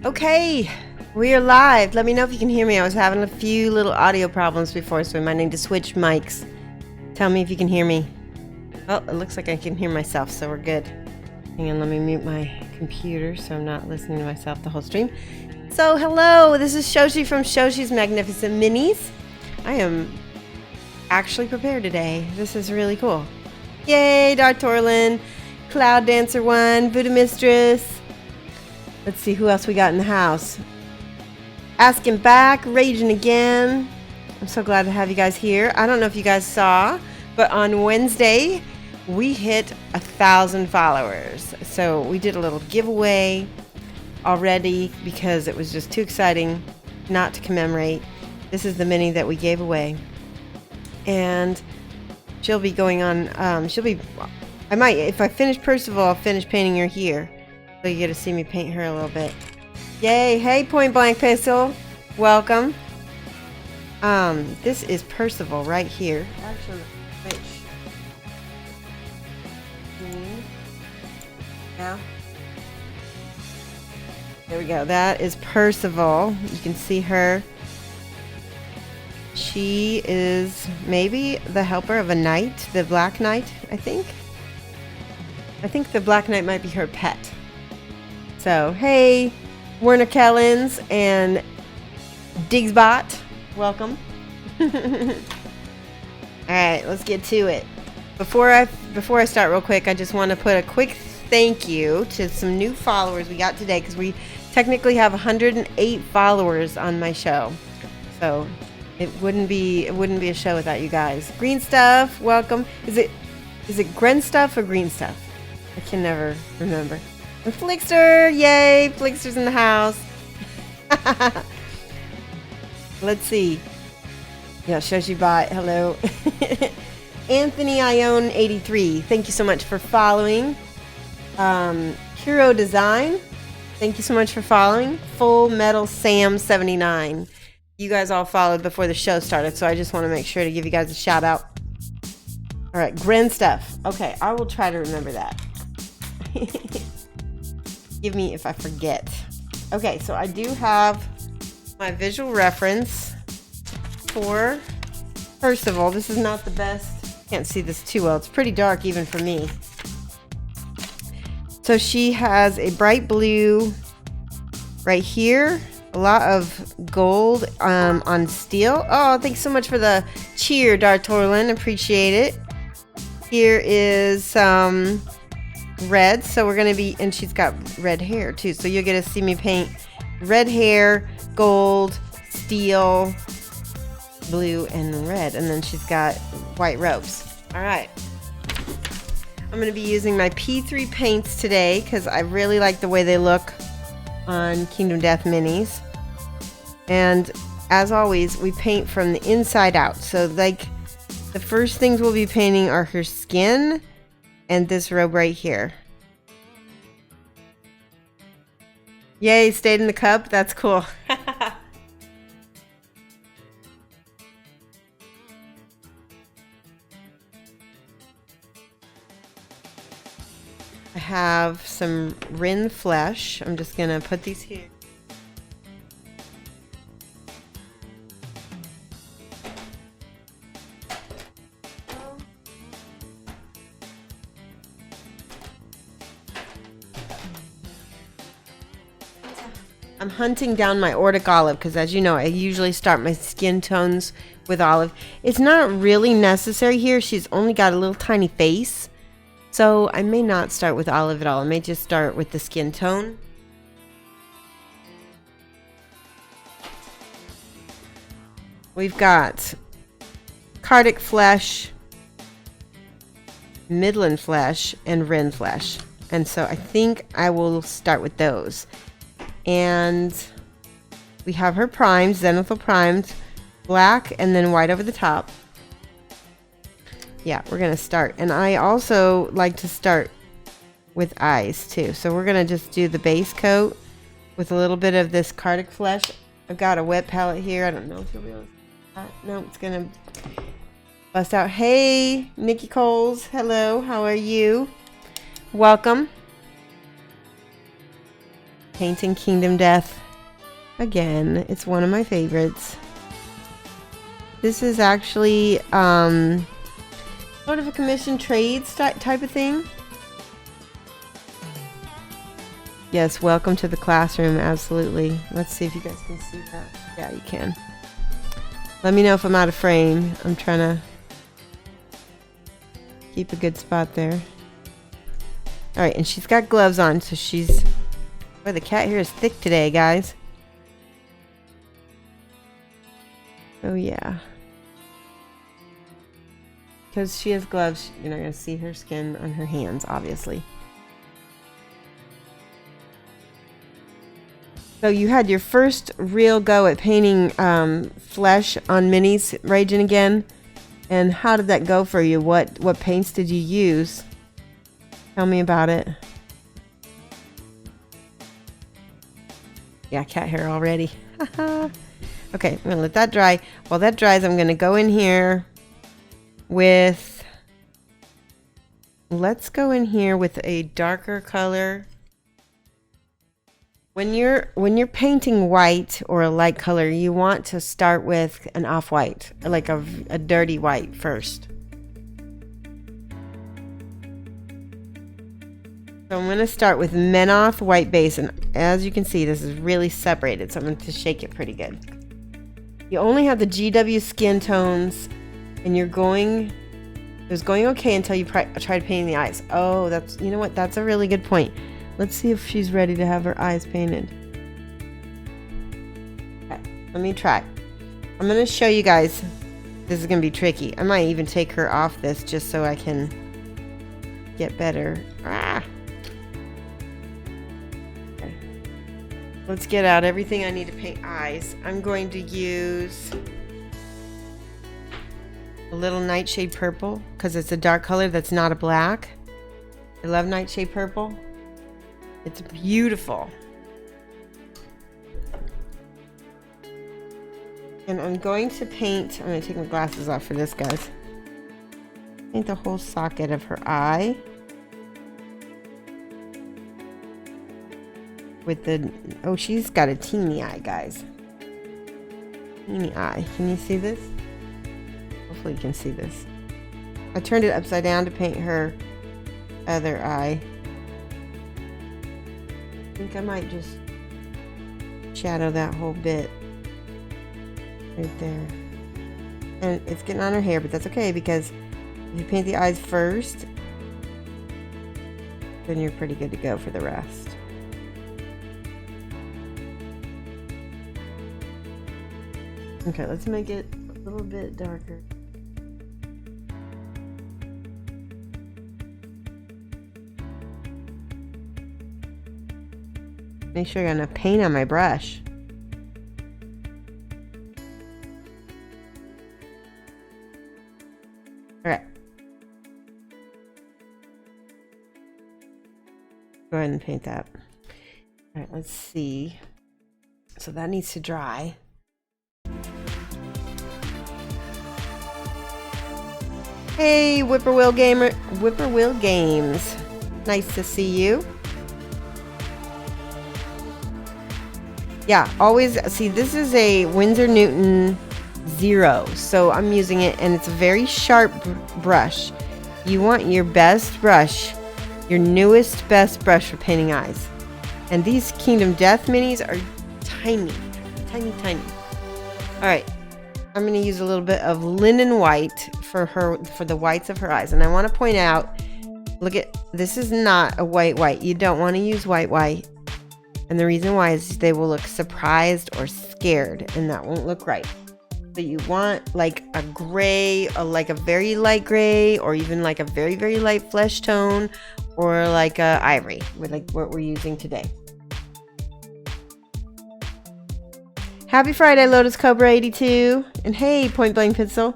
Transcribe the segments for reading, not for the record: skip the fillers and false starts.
Okay, we are live. Let me know if you can hear me. I was having a few little audio problems before, so we might need to switch mics. Tell me if you can hear me. Oh, it looks like I can hear myself, so we're good. Hang on, let me mute my computer so I'm not listening to myself the whole stream. So, hello, this is Shoshie from Shoshie's Magnificent Minis. I am actually prepared today. This is really cool. Yay, Dark Torlin, Cloud Dancer 1, Voodoo Mistress. Let's see who else we got in the house. Asking back, raging again. I'm so glad to have you guys here. I don't know if you guys saw, but on Wednesday we hit 1,000 followers. So we did a little giveaway already because it was just too exciting not to commemorate. This is the mini that we gave away, and she'll be going on. I might, if I finish Percival, I'll finish painting her here. So you get to see me paint her a little bit. Yay! Hey, Point Blank Pistol, welcome. This is Percival right here. Actually, wait. Now, there we go. That is Percival. You can see her. She is maybe the helper of a knight, the Black Knight, I think. I think the Black Knight might be her pet. So, hey, Werner Kellens and Digsbot, welcome. Alright, let's get to it. Before I start real quick, I just want to put a quick thank you to some new followers we got today, because we technically have 108 followers on my show. So it wouldn't be a show without you guys. Green Stuff, welcome. Is it Gren Stuff or Green Stuff? I can never remember. And Flickster, yay! Flickster's in the house. Let's see. Yeah, Shoshie bot, hello. Anthony Ione 83, thank you so much for following. Hero Design, thank you so much for following. Full Metal Sam 79. You guys all followed before the show started, so I just want to make sure to give you guys a shout out. All right, Gren Stuff. Okay, I will try to remember that. Give me if I forget. Okay, so I do have my visual reference for Percival. This is not the best. Can't see this too well. It's pretty dark even for me. So she has a bright blue right here. A lot of gold on steel. Oh, thanks so much for the cheer, Dark Torlin. Appreciate it. Here is some red. So we're going to be, and she's got red hair too. So you'll get to see me paint red hair, gold, steel, blue, and red. And then she's got white robes. All right. I'm going to be using my P3 paints today because I really like the way they look on Kingdom Death minis. And as always, we paint from the inside out. So like the first things we'll be painting are her skin and this robe right here. Yay, stayed in the cup. That's cool. I have some Rin flesh. I'm just gonna put these here. I'm hunting down my Ordic Olive because, as you know, I usually start my skin tones with olive. It's not really necessary here. She's only got a little tiny face. So I may not start with olive at all. I may just start with the skin tone. We've got Cardic Flesh, Midland Flesh, and Rin Flesh. And so I think I will start with those. And we have her primed, Zenithal primed, black and then white over the top. Yeah, we're gonna start. And I also like to start with eyes too. So we're gonna just do the base coat with a little bit of this Cardic Flesh. I've got a wet palette here. I don't know if you'll be able to see that. No, it's gonna bust out. Hey, Nikki Coles. Hello, how are you? Welcome. Painting Kingdom Death. Again, it's one of my favorites. This is actually sort of a commission trades type of thing. Yes, welcome to the classroom, absolutely. Let's see if you guys can see that. Yeah, you can. Let me know if I'm out of frame. I'm trying to keep a good spot there. Alright, and she's got gloves on, so she's... Boy, the cat here is thick today, guys. Oh, yeah. Because she has gloves, you're not going to see her skin on her hands, obviously. So you had your first real go at painting flesh on minis, Raging Again. And how did that go for you? What paints did you use? Tell me about it. Yeah, cat hair already. Okay, I'm going to let that dry. While that dries, I'm going to go in here with... Let's go in here with a darker color. When you're painting white or a light color, you want to start with an off-white, like a dirty white first. So I'm going to start with Menoth white base, and as you can see, this is really separated, so I'm going to shake it pretty good. You only have the GW skin tones, and it was going okay until you tried painting the eyes. Oh, you know what? That's a really good point. Let's see if she's ready to have her eyes painted. Okay, let me try. I'm going to show you guys. This is going to be tricky. I might even take her off this just so I can get better. Okay. Let's get out everything I need to paint eyes. I'm going to use a little Nightshade Purple because it's a dark color that's not a black. I love Nightshade Purple. It's beautiful. And I'm going to paint, I'm going to take my glasses off for this, guys. Paint the whole socket of her eye. With the, oh, she's got a teeny eye, guys. Teeny eye. Can you see this? Hopefully you can see this. I turned it upside down to paint her other eye. I think I might just shadow that whole bit right there. And it's getting on her hair, but that's okay because if you paint the eyes first, then you're pretty good to go for the rest. Okay, let's make it a little bit darker. Make sure I got enough paint on my brush. Alright. Go ahead and paint that. Alright, let's see. So that needs to dry. Hey, Whippoorwill Games. Nice to see you. Yeah, always see, this is a Winsor Newton 0, so I'm using it, and it's a very sharp brush. You want your best brush, your newest best brush for painting eyes. And these Kingdom Death minis are tiny, tiny, tiny. All right, I'm going to use a little bit of linen white for the whites of her eyes. And I want to point out, look at, this is not a white. You don't want to use white. And the reason why is they will look surprised or scared, and that won't look right. So you want like a gray, or like a very light gray, or even like a very, very light flesh tone, or like a ivory, with like what we're using today. Happy Friday, Lotus Cobra 82. And hey, Point Blank Pencil.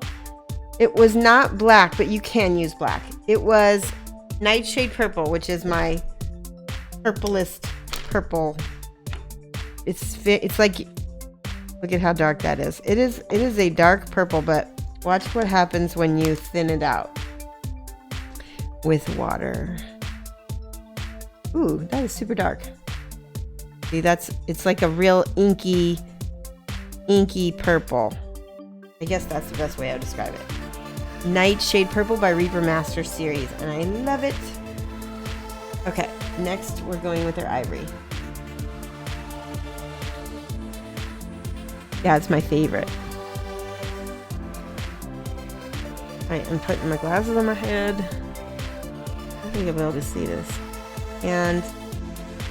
It was not black, but you can use black. It was Nightshade Purple, which is my purplest purple. It's like, look at how dark that is. It is a dark purple, but watch what happens when you thin it out with water. Ooh, that is super dark. See, it's like a real inky purple. I guess that's the best way I would describe it. Nightshade Purple by Reaper Master Series, and I love it. Okay, next we're going with our ivory. Yeah, it's my favorite. Alright, I'm putting my glasses on my head. I think I'll be able to see this. And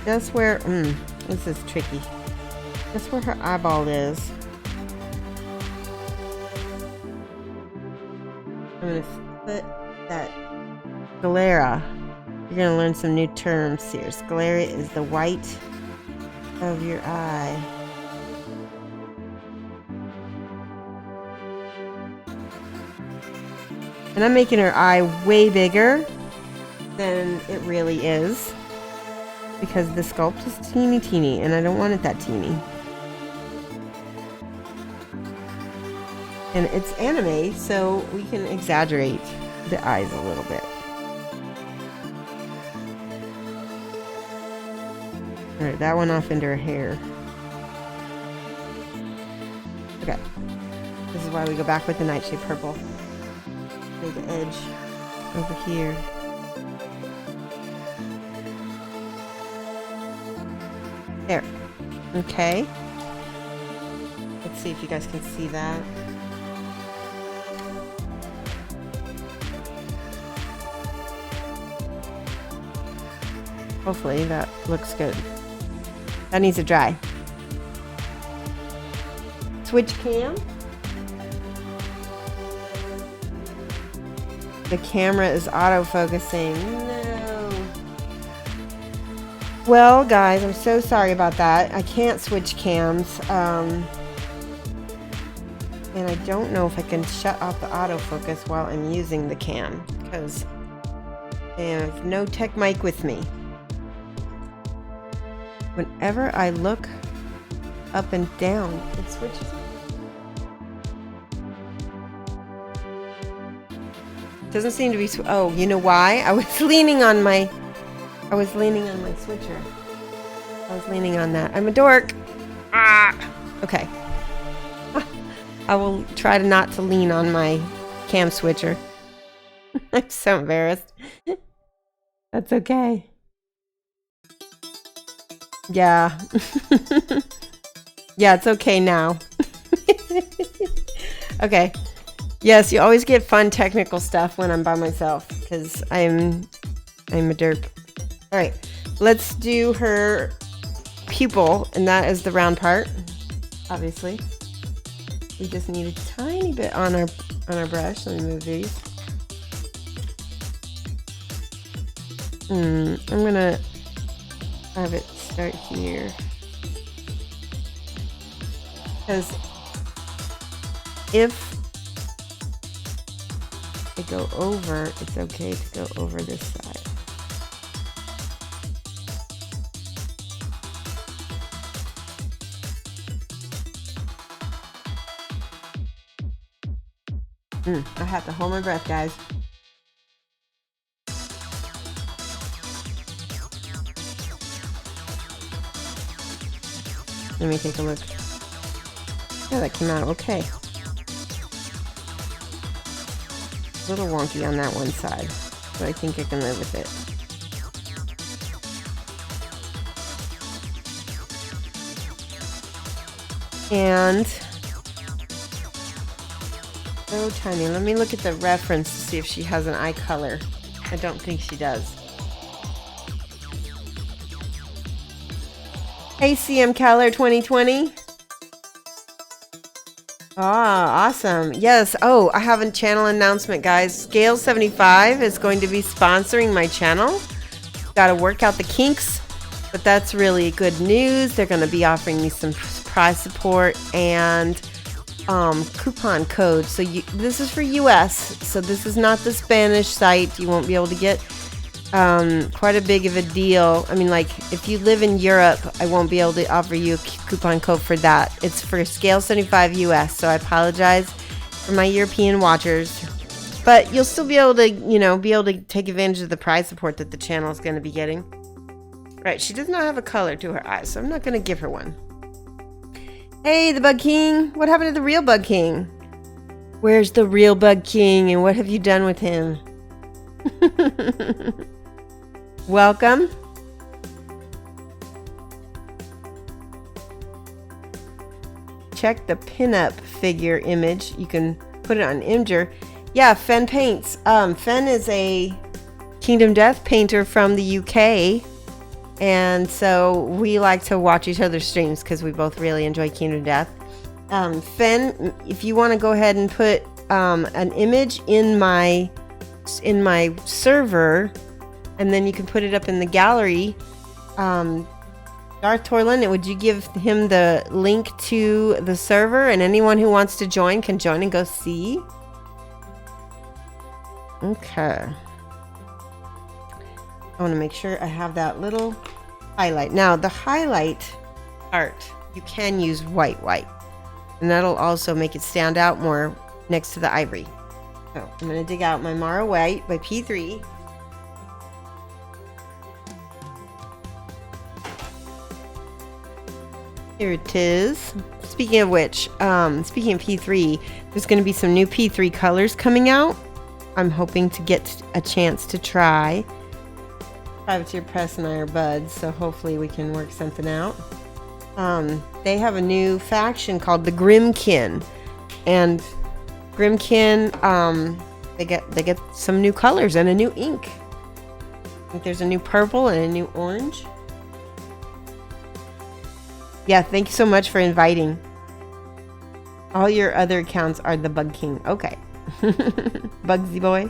just where, this is tricky. Just where her eyeball is. I'm going to put that sclera. You're going to learn some new terms here. Sclera is the white of your eye. And I'm making her eye way bigger than it really is, because the sculpt is teeny and I don't want it that teeny. And it's anime, so we can exaggerate the eyes a little bit. Alright, that went off into her hair. Okay. This is why we go back with the Nightshade Purple. Make the edge over here. There. Okay. Let's see if you guys can see that. Hopefully that looks good. That needs to dry. Switch cam. The camera is autofocusing. No. Well, guys, I'm so sorry about that. I can't switch cams. And I don't know if I can shut off the autofocus while I'm using the cam, because I have no tech mic with me. Whenever I look up and down, it switches. Doesn't seem to be. Oh, you know why? I was leaning on my switcher. I was leaning on that. I'm a dork. Ah. Okay. I will try to not to lean on my cam switcher. I'm so embarrassed. That's okay. Yeah. Yeah, it's okay now. Okay. Yes, you always get fun technical stuff when I'm by myself, because I'm a derp. All right, let's do her pupil, and that is the round part. Obviously, we just need a tiny bit on our brush. Let me move these. I'm gonna have it start here, because if I go over, it's okay to go over this side. I have to hold my breath, guys. Let me take a look. Yeah, that came out okay. A little wonky on that one side, but I think I can live with it. And so tiny. Let me look at the reference to see if she has an eye color. I don't think she does. Hey, CM Keller 2020. Ah, awesome. Yes. Oh, I have a channel announcement, guys. Scale 75 is going to be sponsoring my channel. Got to work out the kinks, but that's really good news. They're going to be offering me some prize support and coupon code. So this is for US, so this is not the Spanish site. You won't be able to get quite a big of a deal. I mean, like, if you live in Europe, I won't be able to offer you a coupon code for that. It's for Scale 75 US, so I apologize for my European watchers. But you'll still be able to, you know, take advantage of the prize support that the channel is going to be getting. Right, she does not have a color to her eyes, so I'm not going to give her one. Hey, the Bug King! What happened to the real Bug King? Where's the real Bug King, and what have you done with him? Welcome. Check the pinup figure image. You can put it on Imgur. Yeah, Fen paints. Fen is a Kingdom Death painter from the UK. And so we like to watch each other's streams because we both really enjoy Kingdom Death. Fen, if you want to go ahead and put an image in my server, and then you can put it up in the gallery. Darth Torlin, would you give him the link to the server, and anyone who wants to join can join and go see? Okay. I want to make sure I have that little highlight. Now, the highlight part, you can use white. And that'll also make it stand out more next to the ivory. So, I'm going to dig out my Mara White by P3. Here it is. Speaking of which, speaking of P3, there's going to be some new P3 colors coming out. I'm hoping to get a chance to try. Privateer Press and I are buds, so hopefully we can work something out. They have a new faction called the Grimkin, and Grimkin, they get some new colors and a new ink. I think there's a new purple and a new orange. Yeah, thank you so much for inviting. All your other accounts are the Bug King. Okay. Bugsy boy.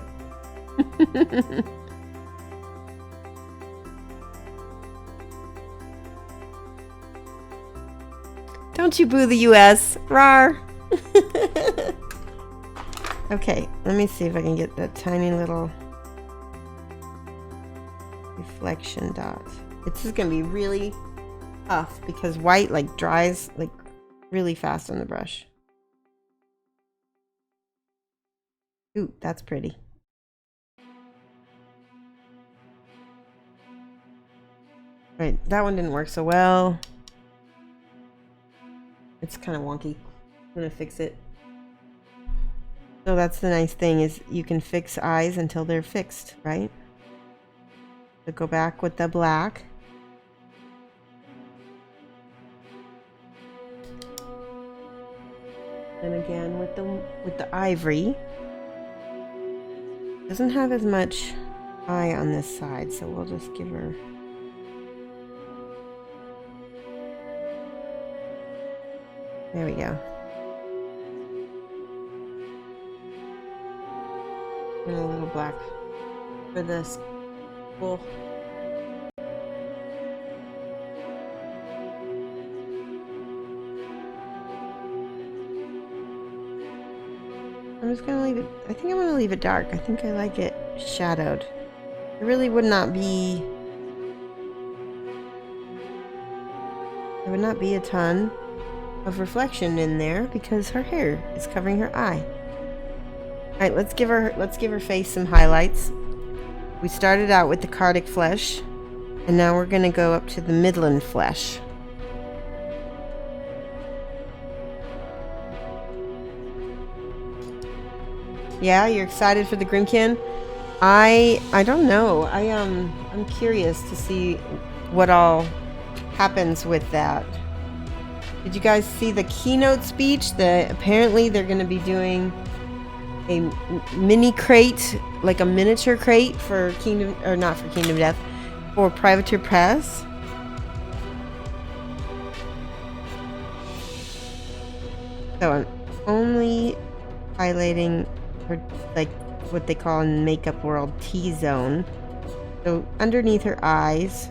Don't you boo the US. Rawr. Okay, let me see if I can get that tiny little reflection dot. It's just gonna be really tough because white like dries like really fast on the brush. Ooh, that's pretty. Right, that one didn't work so well. It's kind of wonky. I'm gonna fix it. So that's the nice thing, is you can fix eyes until they're fixed, right? So go back with the black. And again with the ivory. Doesn't have as much eye on this side, so we'll just give her. There we go. And a little black for this wool. I'm just gonna leave it. I think I'm gonna leave it dark. I think I like it shadowed. It really would not be. There would not be a ton of reflection in there because her hair is covering her eye. All right, let's give her face some highlights. We started out with the Cardic flesh, and now we're gonna go up to the Midland flesh. Yeah, you're excited for the Grimkin? I don't know. I'm curious to see what all happens with that. Did you guys see the keynote speech? Apparently they're going to be doing a mini crate, like a miniature crate for Kingdom, or not for Kingdom Death, for Privateer Press. So I'm only highlighting her, like what they call in makeup world T-zone. So underneath her eyes,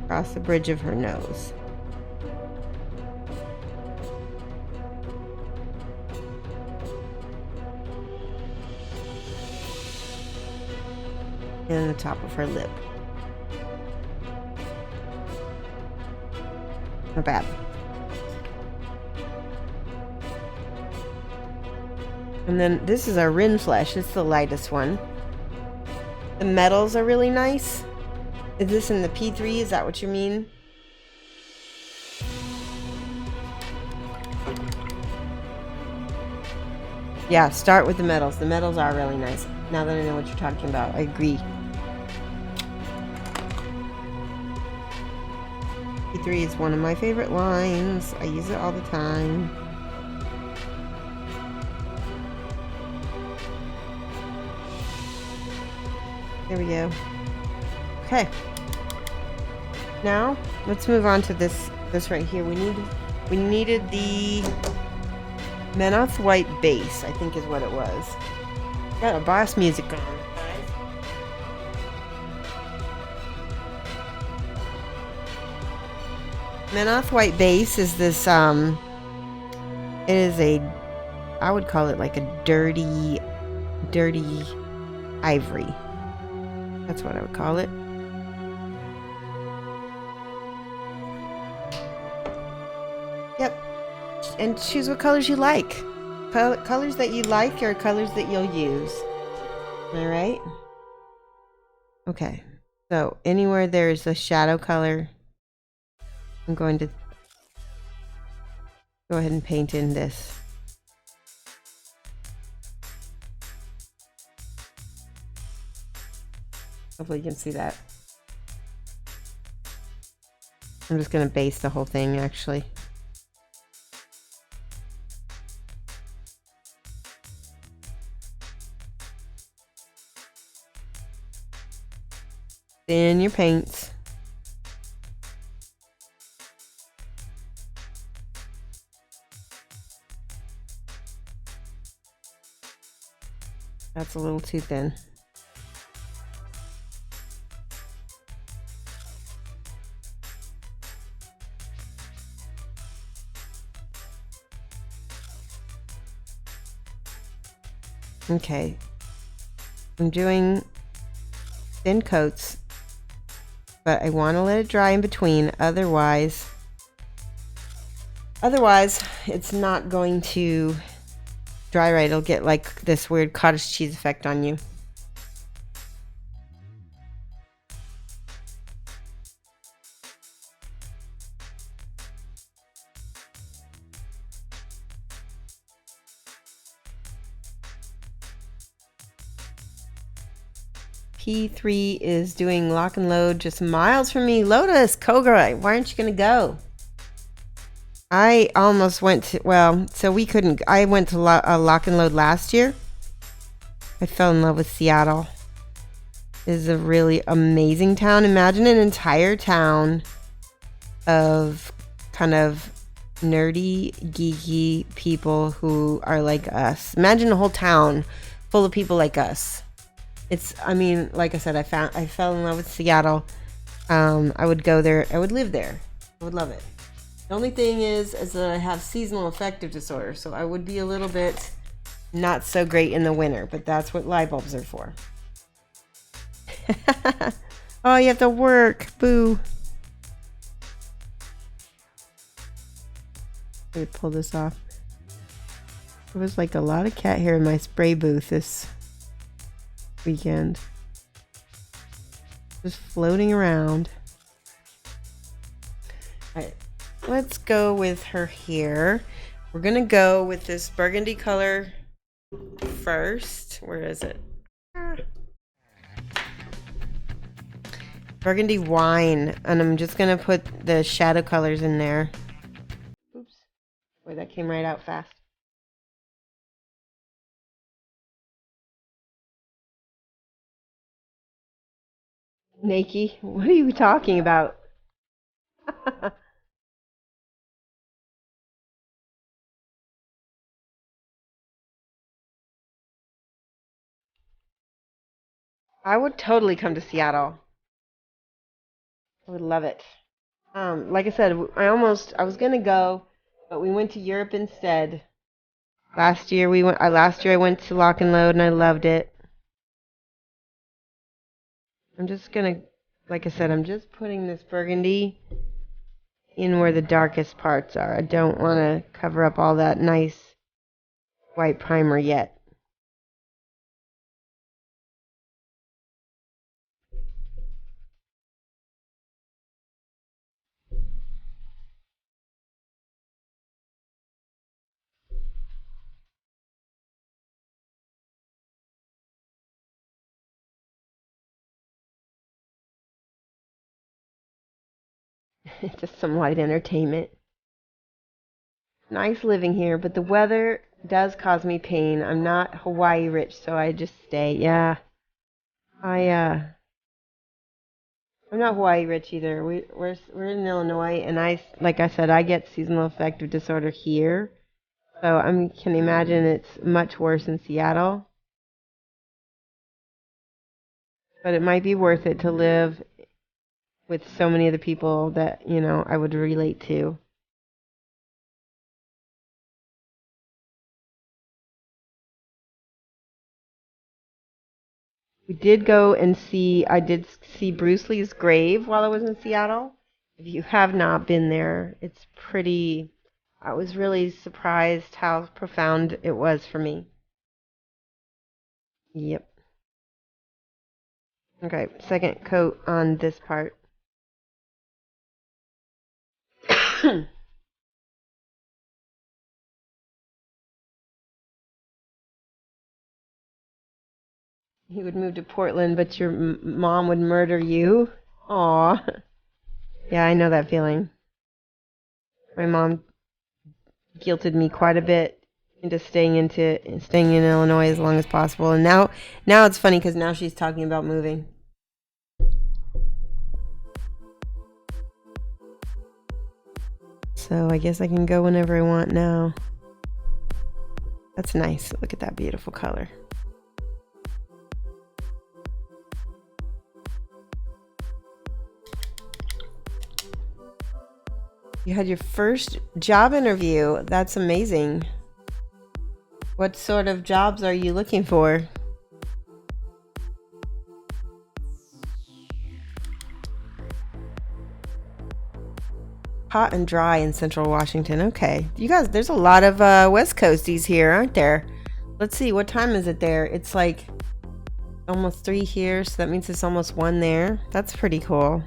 across the bridge of her nose. And the top of her lip. Not bad. And then this is our Rin flesh. It's the lightest one. The metals are really nice. Is this in the P3? Is that what you mean? Yeah, start with the metals. The metals are really nice. Now that I know what you're talking about, I agree. P3 is one of my favorite lines. I use it all the time. There we go. Okay. Now let's move on to this right here. We needed the Menoth White base, I think is what it was. Got a boss music on, guys. Menoth White base is this it is a, I would call it like a dirty ivory. That's what I would call it. Yep. And choose what colors you like. Colors that you like or colors that you'll use. Am I right? Okay. So anywhere there's a shadow color, I'm going to go ahead and paint in this. Hopefully you can see that. I'm just going to base the whole thing actually. Thin your paints. That's a little too thin. Okay. I'm doing thin coats, but I want to let it dry in between. Otherwise it's not going to dry right. It'll get like this weird cottage cheese effect on you. P3 is doing lock and load just miles from me. Lotus, Kogra, why aren't you going to go? I almost went to, well, so we couldn't, I went to lock and load last year. I fell in love with Seattle. It is a really amazing town. Imagine an entire town of kind of nerdy, geeky people who are like us. Imagine a whole town full of people like us. It's, I mean, like I said, I fell in love with Seattle. I would go there. I would live there. I would love it. The only thing is that I have seasonal affective disorder, so I would be a little bit not so great in the winter, but that's what light bulbs are for. Oh, you have to work. Boo. Let me pull this off. There was like a lot of cat hair in my spray booth this weekend. Just floating around. Alright, let's go with her here. We're gonna go with this burgundy color first. Where is it? Burgundy wine, and I'm just gonna put the shadow colors in there. Oops. Boy, that came right out fast. Nakey, what are you talking about? I would totally come to Seattle. I would love it. Like I said, I was gonna go, but we went to Europe instead. Last year I went to Lock and Load and I loved it. I'm just gonna, like I said, I'm just putting this burgundy in where the darkest parts are. I don't want to cover up all that nice white primer yet. Just some light entertainment. Nice living here, but the weather does cause me pain. I'm not Hawaii rich, so I just stay. Yeah. I I'm not Hawaii rich either. We're in Illinois, and like I said, I get seasonal affective disorder here. So I can imagine it's much worse in Seattle. But it might be worth it to live with so many of the people that, I would relate to. We did go and I did see Bruce Lee's grave while I was in Seattle. If you have not been there, it's pretty, I was really surprised how profound it was for me. Yep. Okay, second coat on this part. He would move to Portland, but your mom would murder you. Aw. Yeah, I know that feeling. My mom guilted me quite a bit into staying in Illinois as long as possible. And now it's funny because now she's talking about moving. So I guess I can go whenever I want now. That's nice. Look at that beautiful color. You had your first job interview. That's amazing. What sort of jobs are you looking for? Hot and dry in Central Washington. Okay. You guys, there's a lot of West Coasties here, aren't there? Let's see, what time is it there? It's like almost 3 here, so that means it's almost 1 there. That's pretty cool.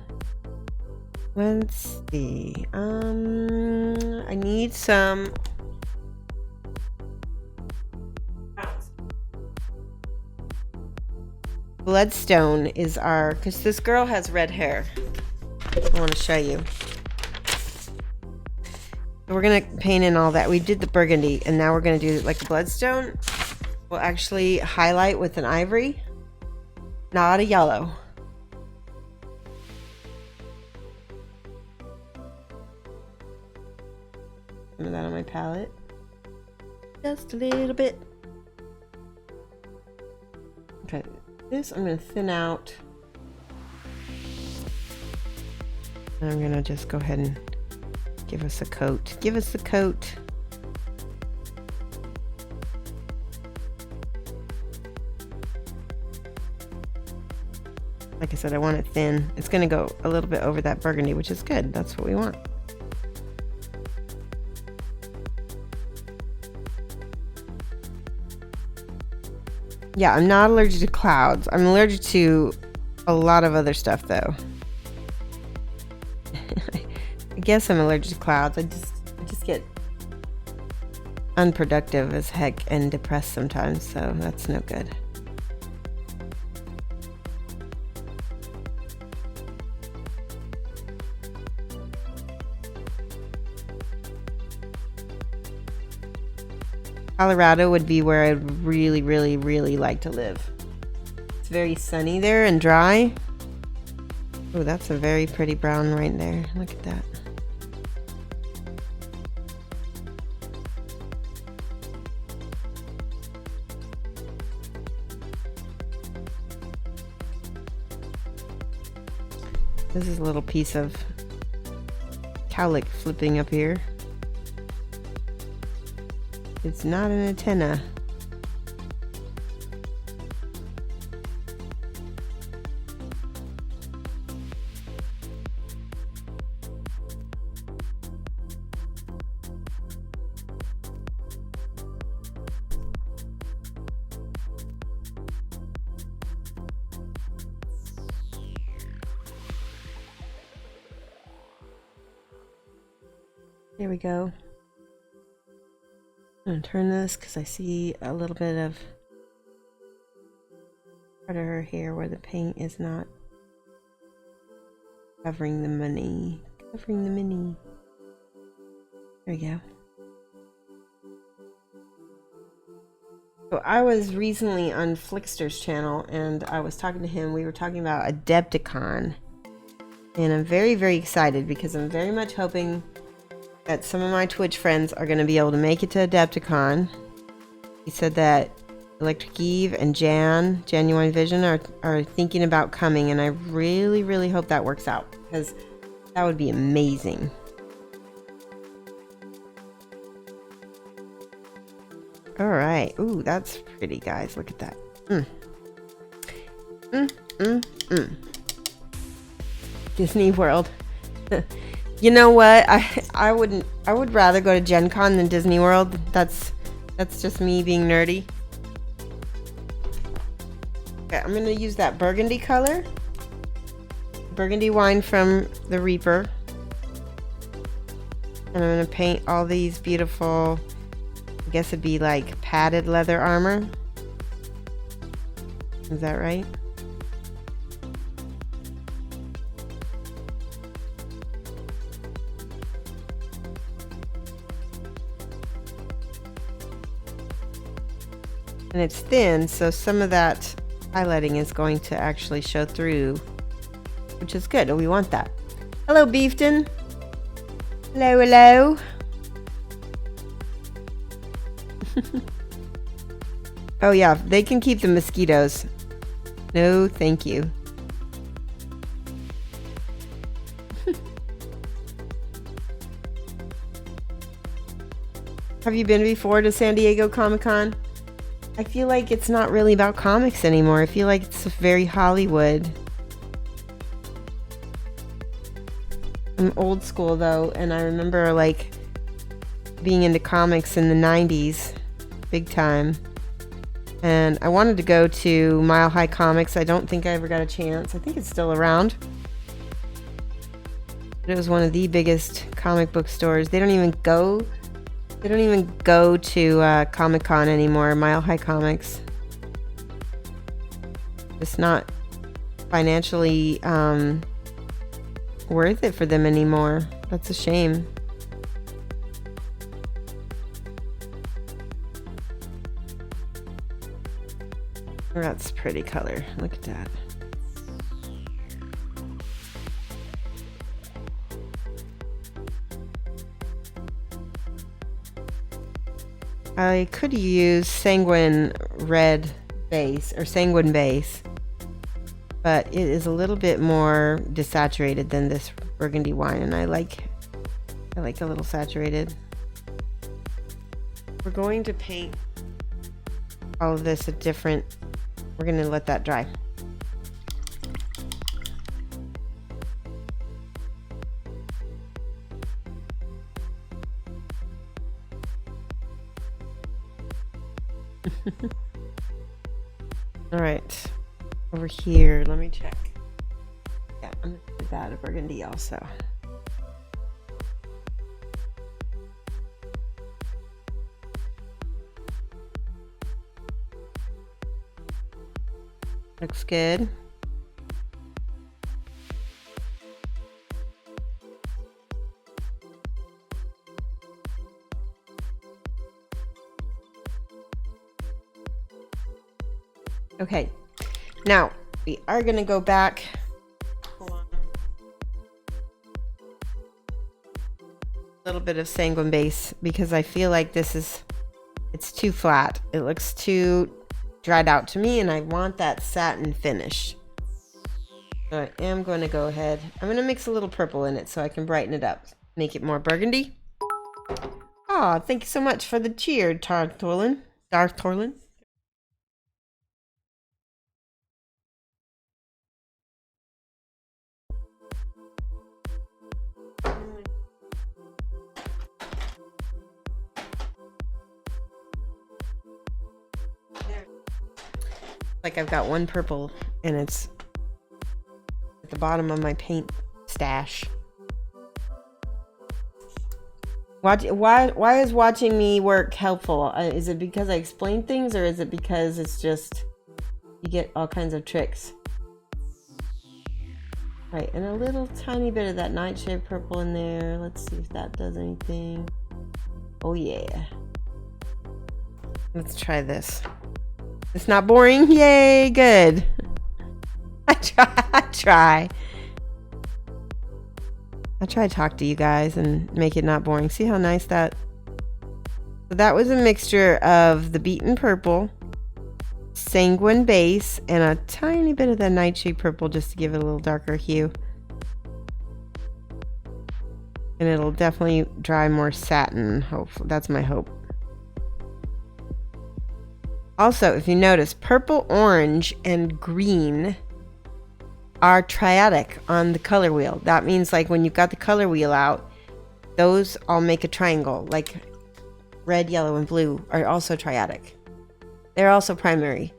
Let's see. I need some bloodstone is because this girl has red hair. I want to show you. We're gonna paint in all that. We did the burgundy, and now we're gonna do like a bloodstone. We'll actually highlight with an ivory, not a yellow. Some of that on my palette. Just a little bit. Okay, this I'm gonna thin out. And I'm gonna just go ahead and give us a coat. Give us a coat. Like I said, I want it thin. It's gonna go a little bit over that burgundy, which is good. That's what we want. Yeah, I'm not allergic to clouds. I'm allergic to a lot of other stuff, though. I guess I'm allergic to clouds. I just get unproductive as heck and depressed sometimes, so that's no good. Colorado would be where I'd really, really, really like to live. It's very sunny there and dry. Oh, that's a very pretty brown right there. Look at that. This is a little piece of cowlick flipping up here. It's not an antenna. There we go. I'm going to turn this because I see a little bit of part of her hair where the paint is not covering the money. Covering the mini. There we go. So I was recently on Flickster's channel and I was talking to him. We were talking about Adepticon. And I'm very, very excited because I'm very much hoping that some of my Twitch friends are going to be able to make it to Adepticon. He said that Electric Eve and Genuine Vision are thinking about coming, and I really, really hope that works out because that would be amazing. All right. Ooh, that's pretty, guys. Look at that. Disney World. You know what? I would rather go to Gen Con than Disney World. That's just me being nerdy. Okay, I'm gonna use that burgundy color. Burgundy wine from the Reaper. And I'm gonna paint all these beautiful, I guess it'd be like padded leather armor. Is that right? And it's thin, so some of that highlighting is going to actually show through, which is good. We want that. Hello, Beefton. Hello, hello. Oh yeah, they can keep the mosquitoes. No, thank you. Have you been before to San Diego Comic-Con? I feel like it's not really about comics anymore. I feel like it's very Hollywood. I'm old school though, and I remember like being into comics in the 90s, big time. And I wanted to go to Mile High Comics. I don't think I ever got a chance. I think it's still around. But it was one of the biggest comic book stores. They don't even go to Comic-Con anymore, Mile High Comics. It's not financially worth it for them anymore. That's a shame. That's a pretty color. Look at that. I could use Sanguine red base or Sanguine base, but it is a little bit more desaturated than this burgundy wine, and I like a little saturated. We're going to paint all of this a different. We're going to let that dry. All right, over here, let me check. Yeah, I'm gonna put that a burgundy also. Looks good. Okay, now we are going to go back. Hold on. A little bit of Sanguine base because I feel like it's too flat. It looks too dried out to me, and I want that satin finish. So I am going to go ahead. I'm going to mix a little purple in it so I can brighten it up, make it more burgundy. Oh, thank you so much for the cheer, Darth Torlin. Like I've got one purple and it's at the bottom of my paint stash. Why is watching me work helpful? Is it because I explain things, or is it because it's just you get all kinds of tricks? Right, and a little tiny bit of that nightshade purple in there. Let's see if that does anything. Oh yeah. Let's try this. It's not boring? Yay, good. I try to talk to you guys and make it not boring. See how nice that... So that was a mixture of the beaten purple, sanguine base, and a tiny bit of that nightshade purple just to give it a little darker hue. And it'll definitely dry more satin, hopefully. That's my hope. Also, if you notice, purple, orange, and green are triadic on the color wheel. That means like when you've got the color wheel out, those all make a triangle. Like red, yellow, and blue are also triadic. They're also primary.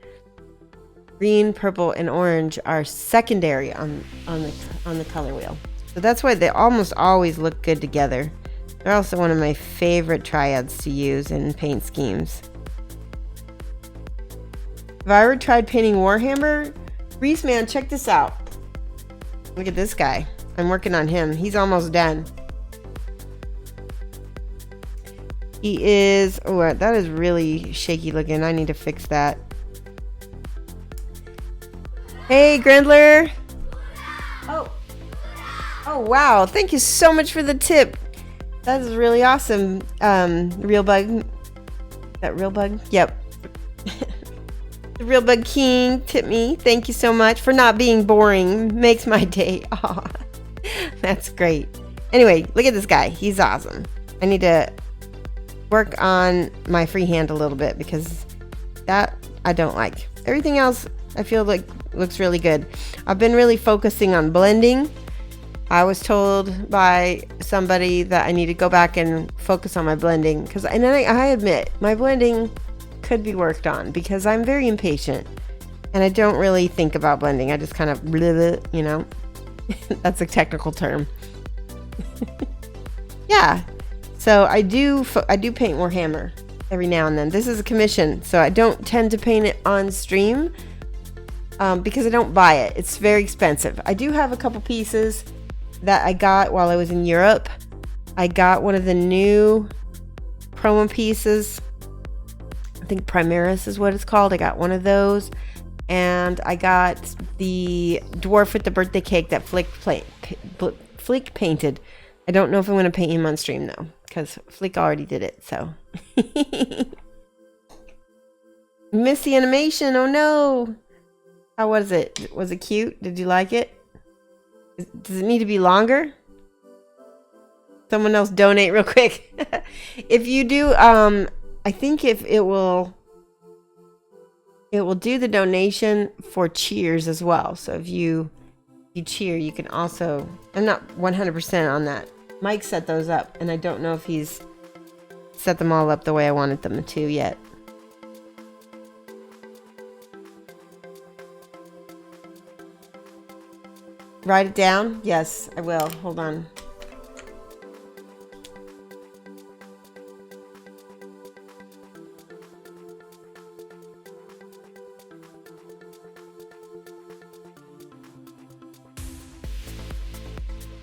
Green, purple, and orange are secondary on the color wheel. So that's why they almost always look good together. They're also one of my favorite triads to use in paint schemes. Have I ever tried painting Warhammer? Reese, man, check this out. Look at this guy. I'm working on him. He's almost done. He is... Oh, that is really shaky looking. I need to fix that. Hey, Grendler. Oh, wow. Thank you so much for the tip. That is really awesome. Real bug. That real bug? Yep. The Real Bug King tipped me. Thank you so much for not being boring. Makes my day. Aw, that's great. Anyway, look at this guy. He's awesome. I need to work on my freehand a little bit because that I don't like. Everything else I feel like looks really good. I've been really focusing on blending. I was told by somebody that I need to go back and focus on my blending and then I admit my blending could be worked on because I'm very impatient and I don't really think about blending. I just kind of you know. That's a technical term. Yeah, so I do paint Warhammer every now and then. This is a commission, so I don't tend to paint it on stream because I don't buy it. It's very expensive. I do have a couple pieces that I got while I was in Europe. I got one of the new promo pieces. I think Primaris is what it's called. I got one of those, and I got the dwarf with the birthday cake that Flick painted. I don't know if I'm going to paint him on stream though, because Flick already did it. So missed the animation. Oh no! How was it? Was it cute? Did you like it? Does it need to be longer? Someone else donate real quick. If you do, I think if it will do the donation for cheers as well. So if you cheer, you can also... I'm not 100% on that. Mike set those up, and I don't know if he's set them all up the way I wanted them to yet. Write it down? Yes, I will. Hold on.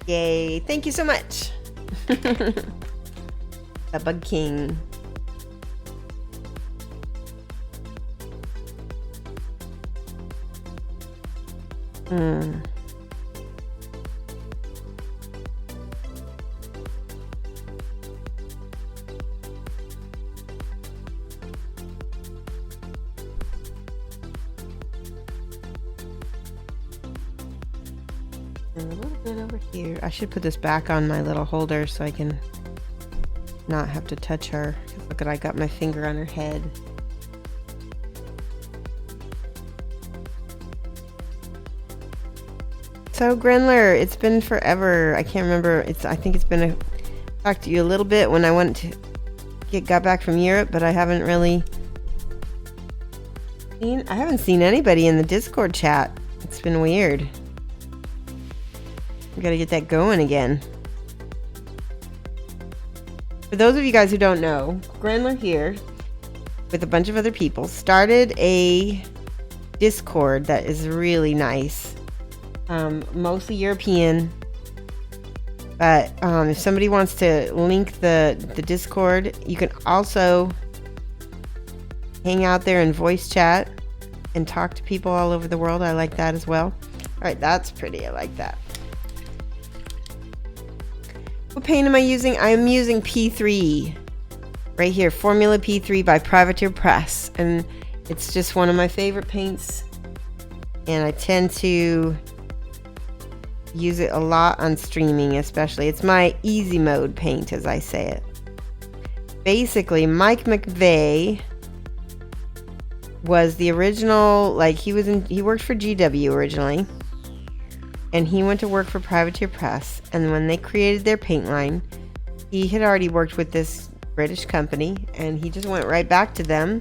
Yay. Thank you so much. The Bug King. A little bit over here. I should put this back on my little holder so I can not have to touch her. Look at, I got my finger on her head. So Grenler, it's been forever. I can't remember. I think it's been talked to you a little bit when I went to got back from Europe, but I haven't really seen anybody in the Discord chat. It's been weird. We gotta get that going again. For those of you guys who don't know, Grenler here, with a bunch of other people, started a Discord that is really nice. mostly European. But if somebody wants to link the Discord, you can also hang out there and voice chat and talk to people all over the world. I like that as well. All right, that's pretty. I like that. What paint am I using? I'm using P3 right here, Formula P3 by Privateer Press, and it's just one of my favorite paints, and I tend to use it a lot on streaming, especially. It's my easy mode paint, as I say it. Basically, Mike McVeigh was the original, like he worked for GW originally, and he went to work for Privateer Press, and when they created their paint line, he had already worked with this British company, and he just went right back to them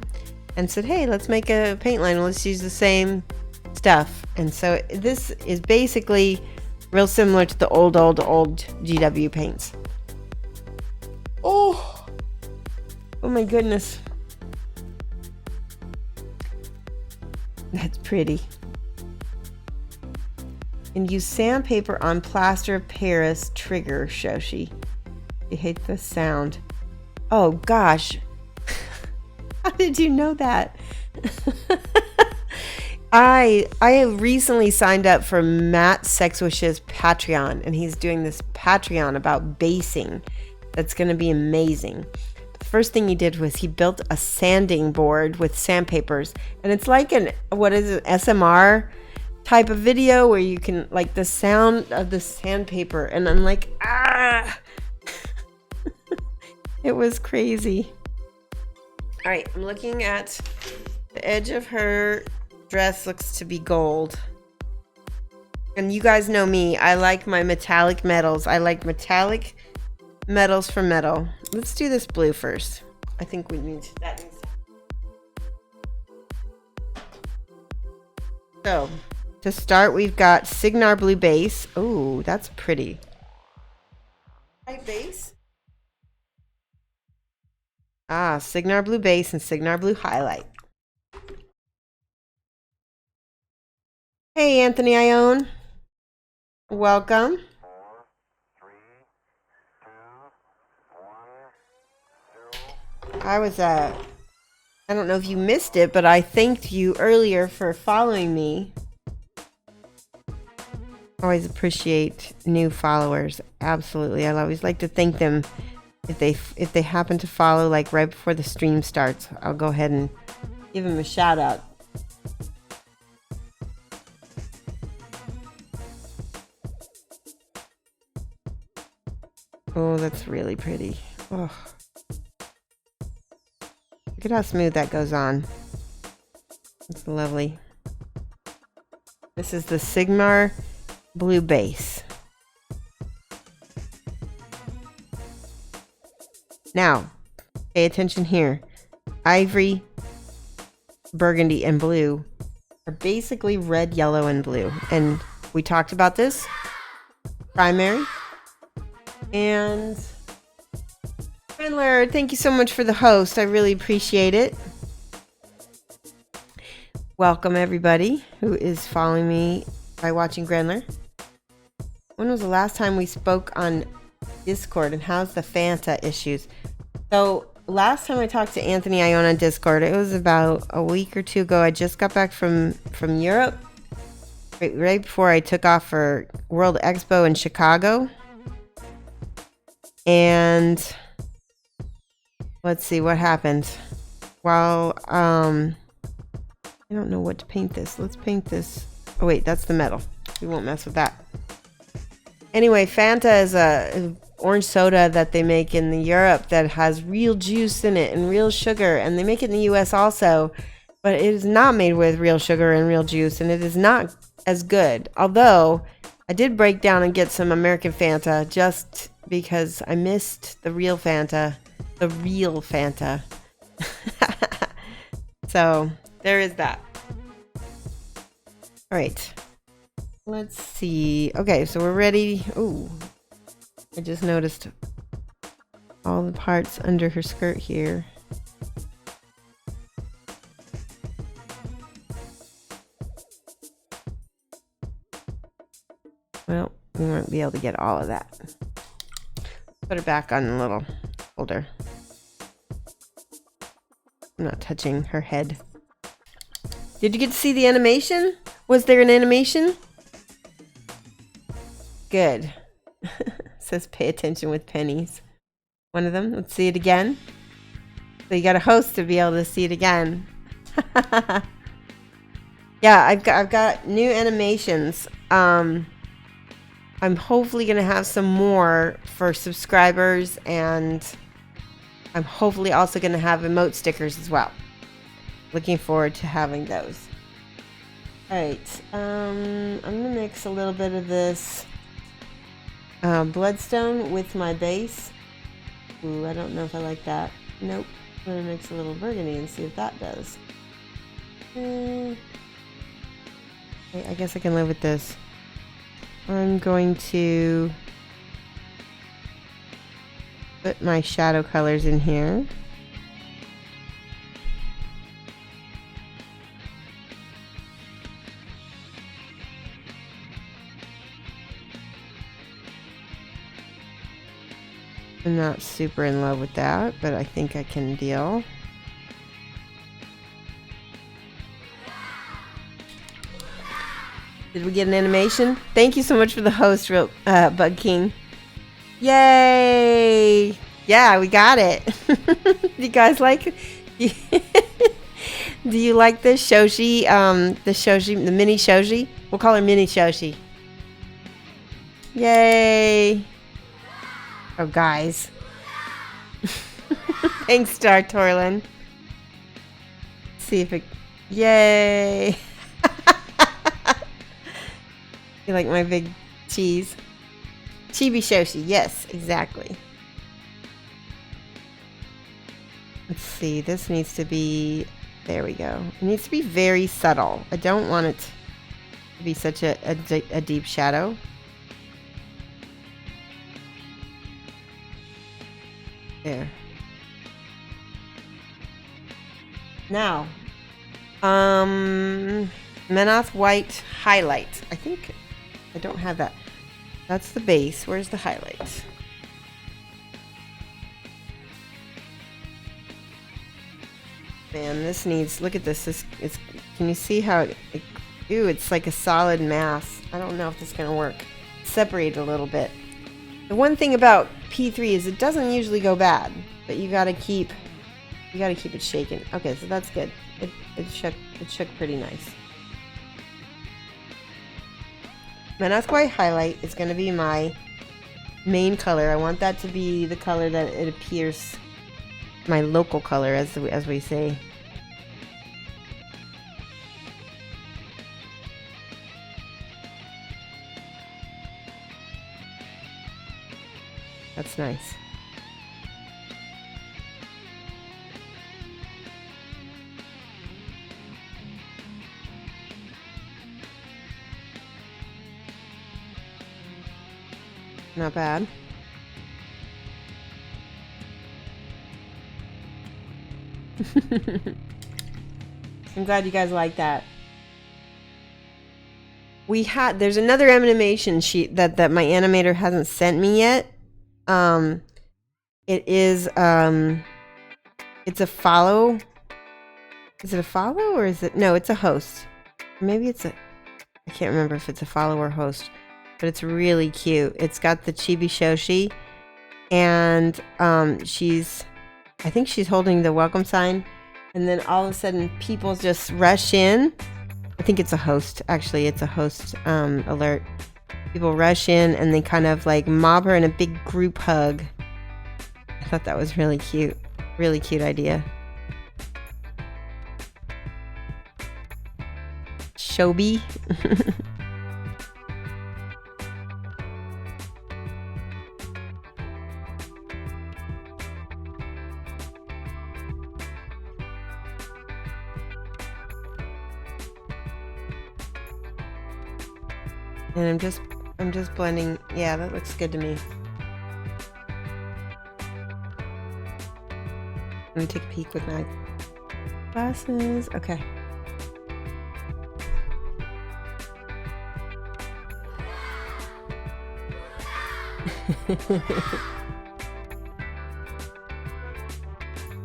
and said, hey, let's make a paint line, let's use the same stuff. And so this is basically real similar to the old GW paints. Oh my goodness, that's pretty. And use sandpaper on plaster of Paris trigger, Shoshie. You hate the sound. Oh gosh. How did you know that? I have recently signed up for Matt Sexwish's Patreon, and he's doing this Patreon about basing. That's going to be amazing. The first thing he did was he built a sanding board with sandpapers, and it's like what is it, SMR type of video where you can, like, the sound of the sandpaper, and I'm like, ah. It was crazy. All right, I'm looking at the edge of her dress, looks to be gold. And you guys know me, I like my metallic metals. I like metallic metals for metal. Let's do this blue first. I think we need that. So, to start, we've got Signar blue base. Oh, that's pretty. White base. Ah, Signar blue base and Signar blue highlight. Hey, Anthony Ione. Welcome. I don't know if you missed it, but I thanked you earlier for following me. Always appreciate new followers. Absolutely. I always like to thank them if they happen to follow, like right before the stream starts. I'll go ahead and give them a shout out. Oh, that's really pretty. Oh. Look at how smooth that goes on. It's lovely. This is the Signar blue base. Now, pay attention here. Ivory, burgundy, and blue are basically red, yellow, and blue. And we talked about this. Primary. And Chandler, thank you so much for the host. I really appreciate it. Welcome everybody who is following me by watching Grandler. When was the last time we spoke on Discord, and how's the Fanta issues? So last time I talked to Anthony Ione on Discord, it was about a week or two ago. I just got back from Europe right before I took off for World Expo in Chicago. And let's see what happened. Well, I don't know what to paint this. Let's paint this. Oh wait, that's the metal. We won't mess with that. Anyway, Fanta is a orange soda that they make in Europe that has real juice in it and real sugar, and they make it in the US also, but it is not made with real sugar and real juice, and it is not as good. Although I did break down and get some American Fanta just because I missed the real Fanta. The real Fanta. So there is that. All right. Let's see. Okay, so we're ready. Ooh. I just noticed all the parts under her skirt here. won't be able to get all of that. Put it back on the little holder. I'm not touching her head. Did you get to see the animation? Was there an animation? Good. Says pay attention with pennies. One of them. Let's see it again. So you got a host to be able to see it again. Yeah, I've got new animations. I'm hopefully gonna have some more for subscribers, and I'm hopefully also gonna have emote stickers as well. Looking forward to having those. Alright, I'm gonna mix a little bit of this bloodstone with my base. Ooh, I don't know if I like that. Nope. I'm gonna mix a little burgundy and see if that does. I guess I can live with this. I'm going to put my shadow colors in here. I'm not super in love with that, but I think I can deal. Did we get an animation? Thank you so much for the host, Bug King. Yay! Yeah, we got it. Do you guys like it? Do you like this Shoshie? The mini Shoshie? We'll call her mini Shoshie. Yay! Oh, guys. Thanks, Star Torlin. See if it... Yay! You like my big cheese? Chibi Shoshie. Yes, exactly. Let's see. This needs to be... There we go. It needs to be very subtle. I don't want it to be such a deep shadow. There. Now, Menoth White highlight. I think I don't have that. That's the base. Where's the highlight? Man, this needs. Look at this. Can you see how ew, it's like a solid mass. I don't know if this is gonna work. Separate a little bit. The one thing about P3 is it doesn't usually go bad, but you gotta keep it shaken. Okay, so that's good. It shook pretty nice. Menoth White highlight is gonna be my main color. I want that to be the color that it appears, my local color, as we say. That's nice. Not bad. I'm glad you guys like that. There's another animation sheet that my animator hasn't sent me yet. It is it's a follow. Is it a follow or is it no, it's a host. Maybe it's I can't remember if it's a follow or host, but it's really cute. It's got the Chibi Shoshie, and I think she's holding the welcome sign, and then all of a sudden people just rush in. I think it's a host, actually. It's a host alert. People rush in and they kind of like mob her in a big group hug. I thought that was really cute. Really cute idea. Shobi. And I'm just blending. Yeah, that looks good to me. Let me take a peek with my glasses. Okay.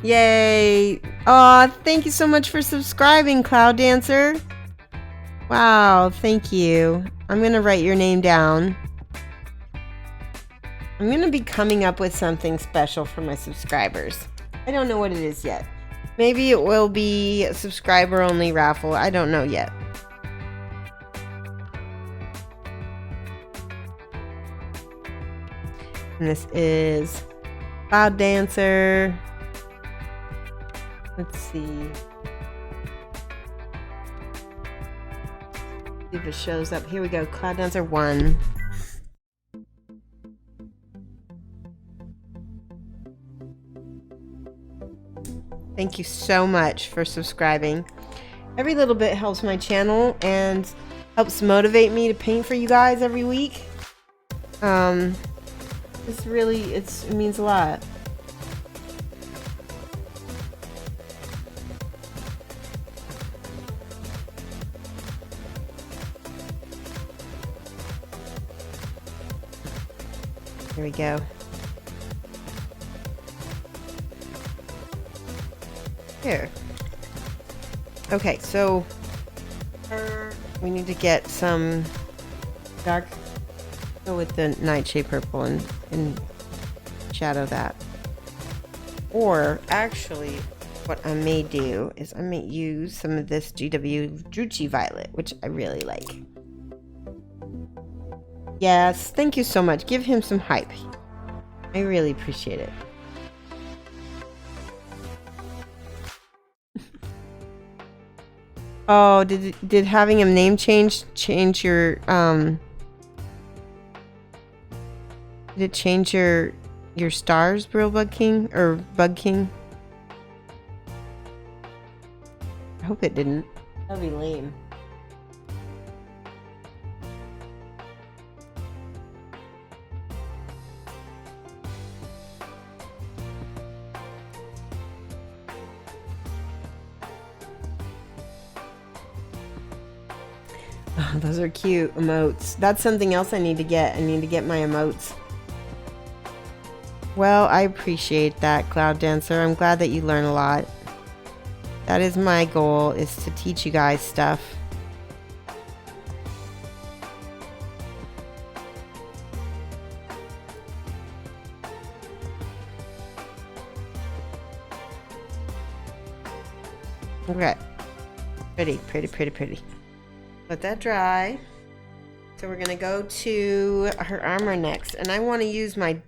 Yay! Aw, thank you so much for subscribing, Cloud Dancer. Wow, thank you. I'm gonna write your name down. I'm gonna be coming up with something special for my subscribers. I don't know what it is yet. Maybe it will be a subscriber only raffle. I don't know yet. And this is Cloud Dancer. Let's see. See if it shows up. Here we go. Cloud Dancer 1. Thank you so much for subscribing. Every little bit helps my channel and helps motivate me to paint for you guys every week. It's really, it means a lot. Here we go. Here. Okay, so we need to get some dark, go with the nightshade purple and shadow that. Or actually, what I may do is I may use some of this GW Druchii Violet, which I really like. Yes, thank you so much. Give him some hype. I really appreciate it. Oh, did having him name change your did it change your stars, Brill Bug King or Bug King? I hope it didn't. That'd be lame. Oh, those are cute emotes. That's something else I need to get. I need to get my emotes. Well, I appreciate that, Cloud Dancer. I'm glad that you learn a lot. That is my goal, is to teach you guys stuff. Okay. Pretty, pretty, pretty, pretty. Let that dry. So we're gonna go to her armor next, and I want to use my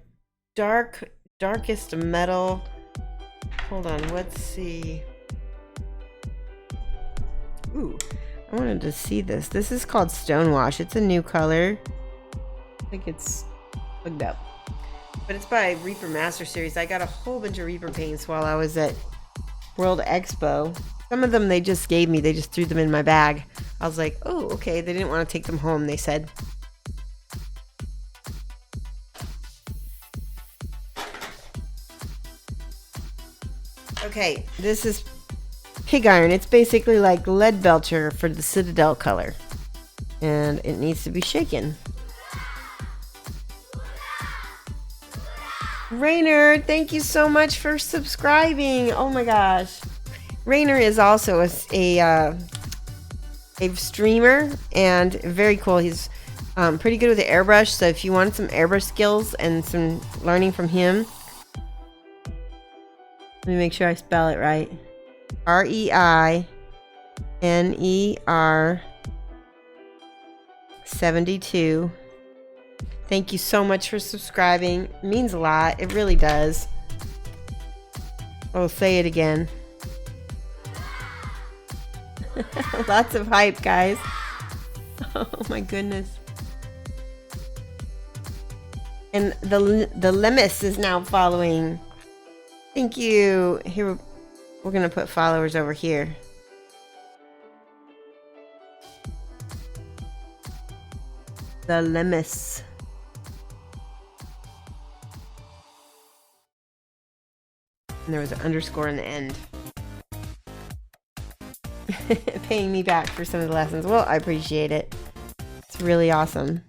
darkest metal. Hold on, let's see. Ooh, I wanted to see this. This is called Stonewash. It's a new color. I think it's plugged up, but it's by Reaper Master Series. I got a whole bunch of Reaper paints while I was at World Expo. Some of them they just gave me. They just threw them in my bag. I was like, oh, okay. They didn't want to take them home, they said. Okay, this is pig iron. It's basically like lead belcher for the Citadel color. And it needs to be shaken. Rainer, thank you so much for subscribing. Oh my gosh. Rainer is also a streamer and very cool. He's pretty good with the airbrush, so if you want some airbrush skills and some learning from him, let me make sure I spell it right. REINER 72. Thank you so much for subscribing. It means a lot. It really does. I'll say it again. Lots of hype, guys. Oh my goodness. And the Lemis is now following. Thank you. Here, we're gonna put followers over here. The Lemis. And there was an underscore in the end. Paying me back for some of the lessons. Well, I appreciate it. It's really awesome.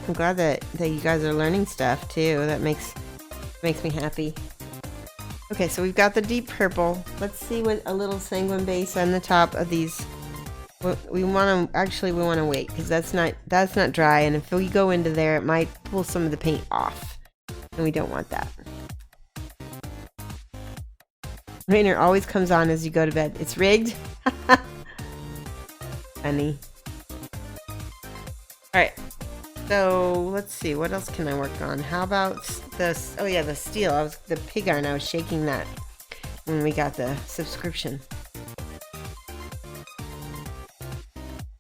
I'm glad that you guys are learning stuff too. That makes me happy. Okay, so we've got the deep purple. Let's see what a little sanguine base on the top of these. We want to wait because that's not dry, and if we go into there, it might pull some of the paint off, and we don't want that. Rainer always comes on as you go to bed. It's rigged. Funny. All right. So let's see, what else can I work on? How about this? Oh yeah, the steel. The pig iron. I was shaking that when we got the subscription.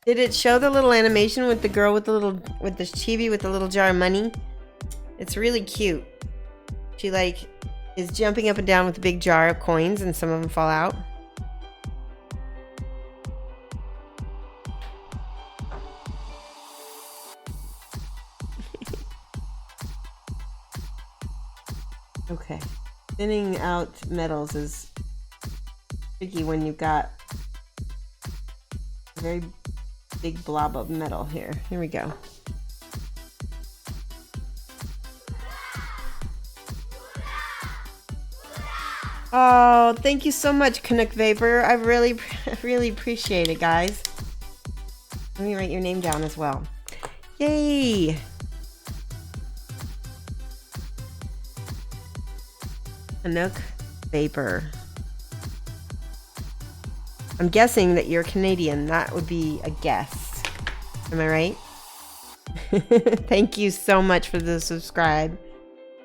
Did it show the little animation with the girl with the chibi with the little jar of money? It's really cute. She like is jumping up and down with a big jar of coins, and some of them fall out. Okay, thinning out metals is tricky when you've got a very big blob of metal here. Here we go. Oh, thank you so much, Canuck Vapor. I really appreciate it, guys. Let me write your name down as well. Yay! Canuck Vapor. I'm guessing that you're Canadian. That would be a guess. Am I right? Thank you so much for the subscribe.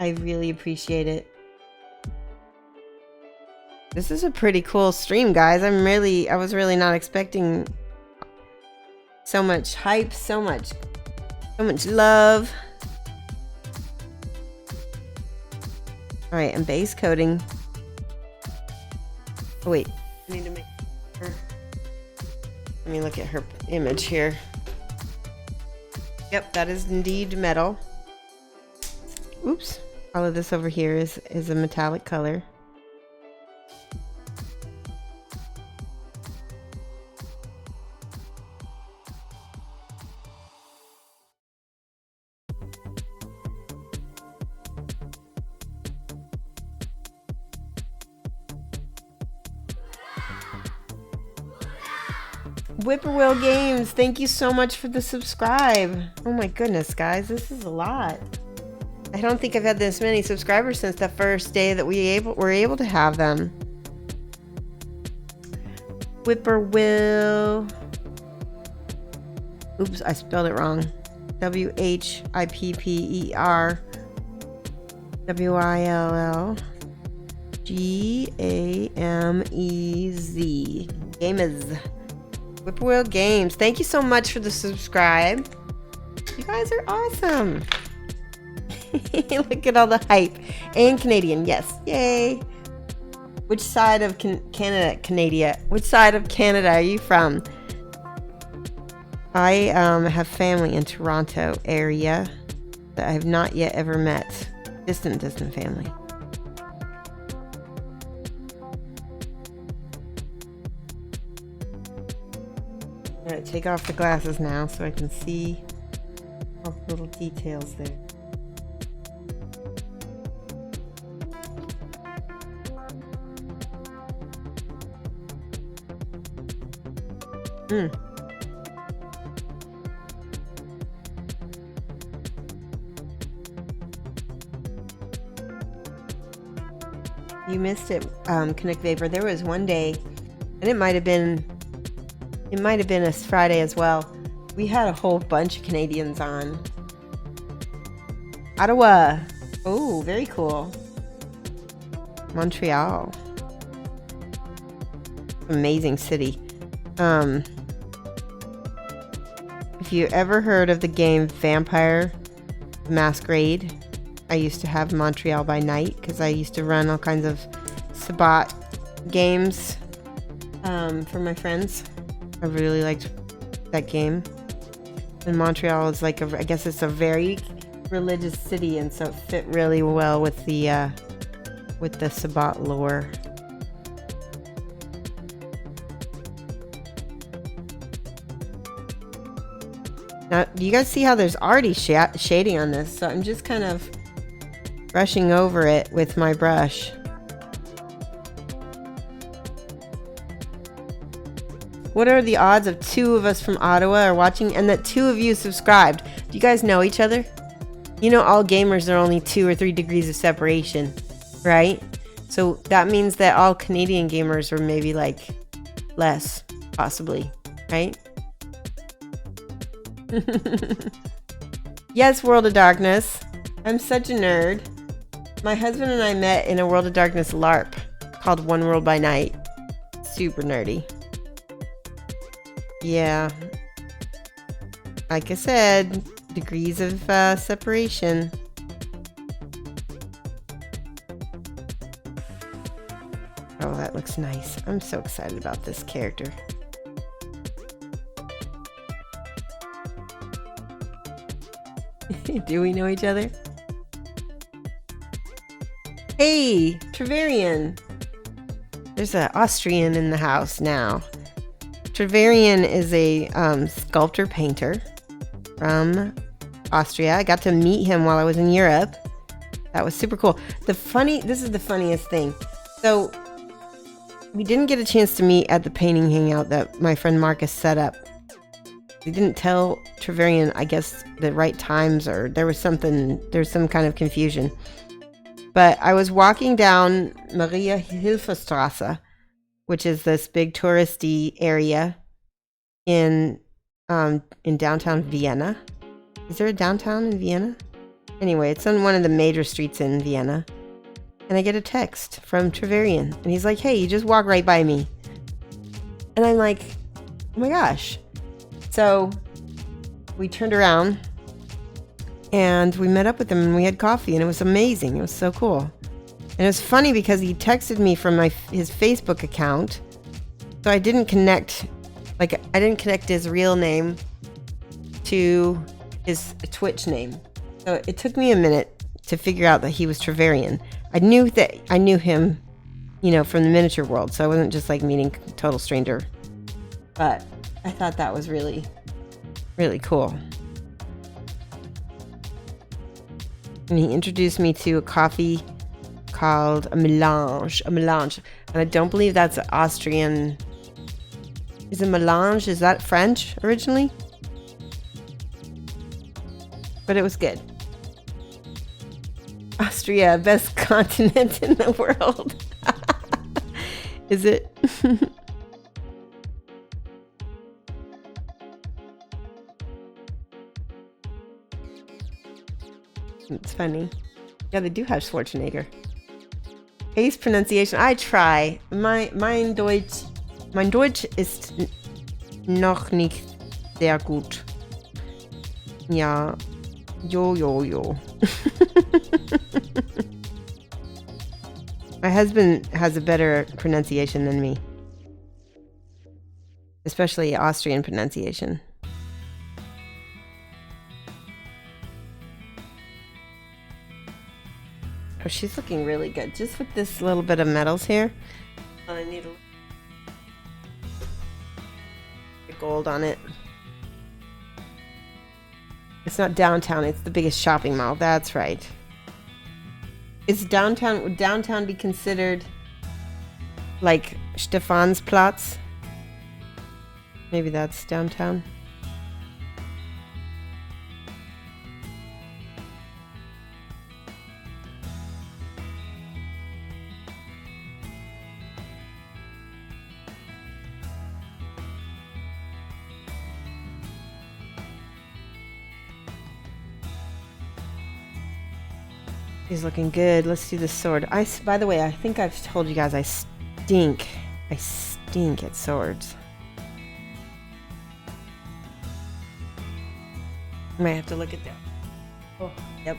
I really appreciate it. This is a pretty cool stream, guys. I was really not expecting so much hype, so much love. All right, I'm base coating. Oh wait, I need to make her. Let me look at her image here. Yep, that is indeed metal. Oops, all of this over here is a metallic color. Whippoorwill Games, thank you so much for the subscribe. Oh my goodness, guys, this is a lot. I don't think I've had this many subscribers since the first day that we were able to have them. Whippoorwill. Oops, I spelled it wrong. WHIPPER WILLGAMEZ. Gamez. Whippoorwill Games, thank you so much for the subscribe. You guys are awesome. Look at all the hype. And Canadian, yes, yay. Which side of Canada? Which side of Canada are you from? I have family in Toronto area that I have not yet ever met. Distant family. I'm gonna take off the glasses now so I can see all the little details there. You missed it, Canuck Vapor. There was one day, and it might have been a Friday as well. We had a whole bunch of Canadians on. Ottawa. Oh, very cool. Montreal. Amazing city. If you ever heard of the game Vampire Masquerade, I used to have Montreal by Night because I used to run all kinds of Sabbat games for my friends. I really liked that game. And Montreal is like I guess it's a very religious city, and so it fit really well with the Sabbat lore. Now, do you guys see how there's already shading on this? So I'm just kind of brushing over it with my brush. What are the odds of 2 of us from Ottawa are watching and that 2 of you subscribed? Do you guys know each other? You know, all gamers are only 2 or 3 degrees of separation, right? So that means that all Canadian gamers are maybe like less, possibly, right? Yes, World of Darkness. I'm such a nerd. My husband and I met in a World of Darkness LARP called One World by Night. Super nerdy. Yeah. Like I said, degrees of separation. Oh, that looks nice. I'm so excited about this character. Do we know each other? Hey, Trevarian. There's an Austrian in the house now. Trevarian is a sculptor painter from Austria. I got to meet him while I was in Europe. That was super cool. This is the funniest thing. So we didn't get a chance to meet at the painting hangout that my friend Marcus set up. He didn't tell Trevarian, I guess, the right times, or there's some kind of confusion. But I was walking down Maria Hilferstrasse, which is this big touristy area in downtown Vienna. Is there a downtown in Vienna? Anyway, it's on one of the major streets in Vienna. And I get a text from Trevarian. And he's like, hey, you just walk right by me. And I'm like, oh my gosh. So we turned around and we met up with him and we had coffee and it was amazing. It was so cool. And it was funny because he texted me from his Facebook account. So I didn't connect his real name to his Twitch name. So it took me a minute to figure out that he was Trevarian. I knew him, from the miniature world. So I wasn't just like meeting a total stranger. But I thought that was really, really cool. And he introduced me to a coffee called a melange. And I don't believe that's an Austrian. Is a melange? Is that French originally? But it was good. Austria, best continent in the world. Is it? It's funny. Yeah, they do have Schwarzenegger. Ace pronunciation. I try. Mein Deutsch ist noch nicht sehr gut. Ja. Yo. My husband has a better pronunciation than me. Especially Austrian pronunciation. Oh, she's looking really good. Just with this little bit of metals here. I need a gold on it. It's not downtown, it's the biggest shopping mall. That's right. Would downtown be considered like Stephansplatz? Maybe that's downtown. He's looking good. Let's do the sword. By the way, I think I've told you guys I stink at swords. I might have to look at that. Oh, yep.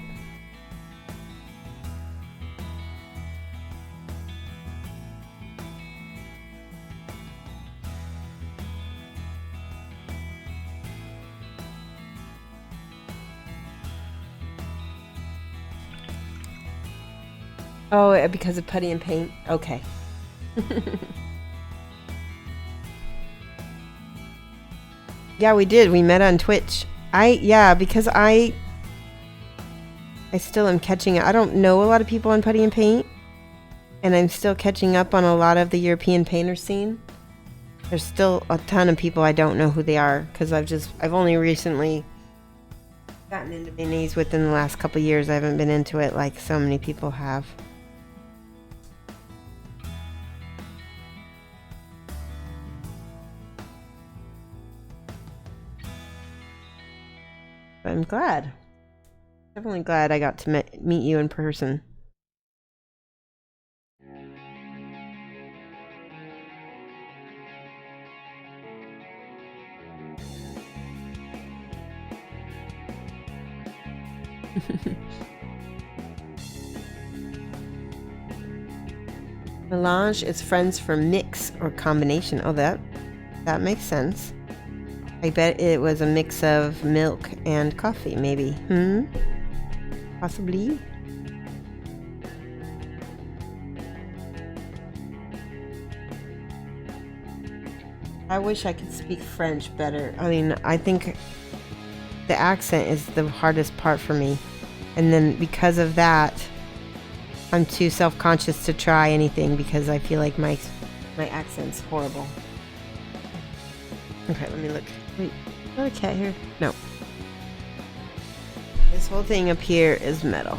Oh, because of putty and paint? Okay. Yeah, we did. We met on Twitch. Yeah, because I still am catching up. I don't know a lot of people on Putty and Paint, and I'm still catching up on a lot of the European painter scene. There's still a ton of people I don't know who they are, because I've only recently gotten into minis within the last couple of years. I haven't been into it like so many people have. But I'm glad. Definitely glad I got to meet you in person. Melange is friends for mix or combination. Oh, that makes sense. I bet it was a mix of milk and coffee, maybe. Possibly. I wish I could speak French better. I mean, I think the accent is the hardest part for me. And then because of that, I'm too self-conscious to try anything because I feel like my accent's horrible. Okay, let me look. Wait, is that a cat here? No. This whole thing up here is metal.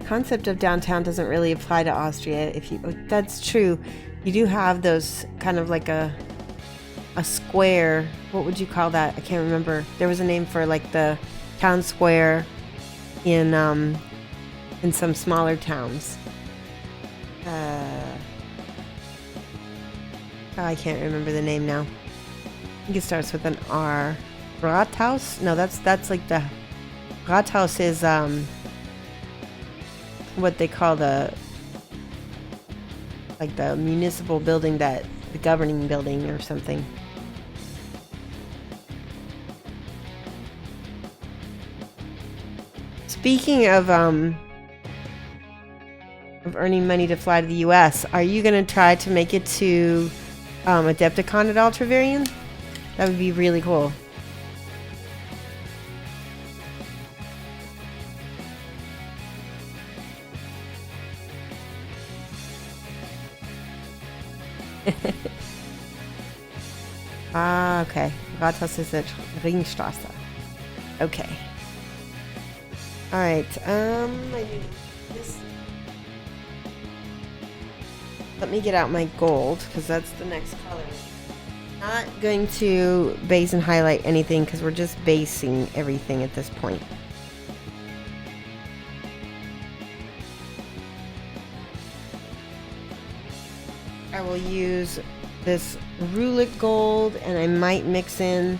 Concept of downtown doesn't really apply to Austria. That's true. You do have those kind of like a square. What would you call that? I can't remember. There was a name for like the town square in some smaller towns. I can't remember the name now. I think it starts with an R. Rathaus? No, that's like the Rathaus is what they call the municipal building, that the governing building or something. Speaking of earning money to fly to the US, are you gonna try to make it to Adepticon at Ultravarian? That would be really cool. Okay. Rathaus is at Ringstraße. Okay. Alright, I need this. Let me get out my gold, because that's the next color. Not going to base and highlight anything, because we're just basing everything at this point. I will use this Rulic gold, and I might mix in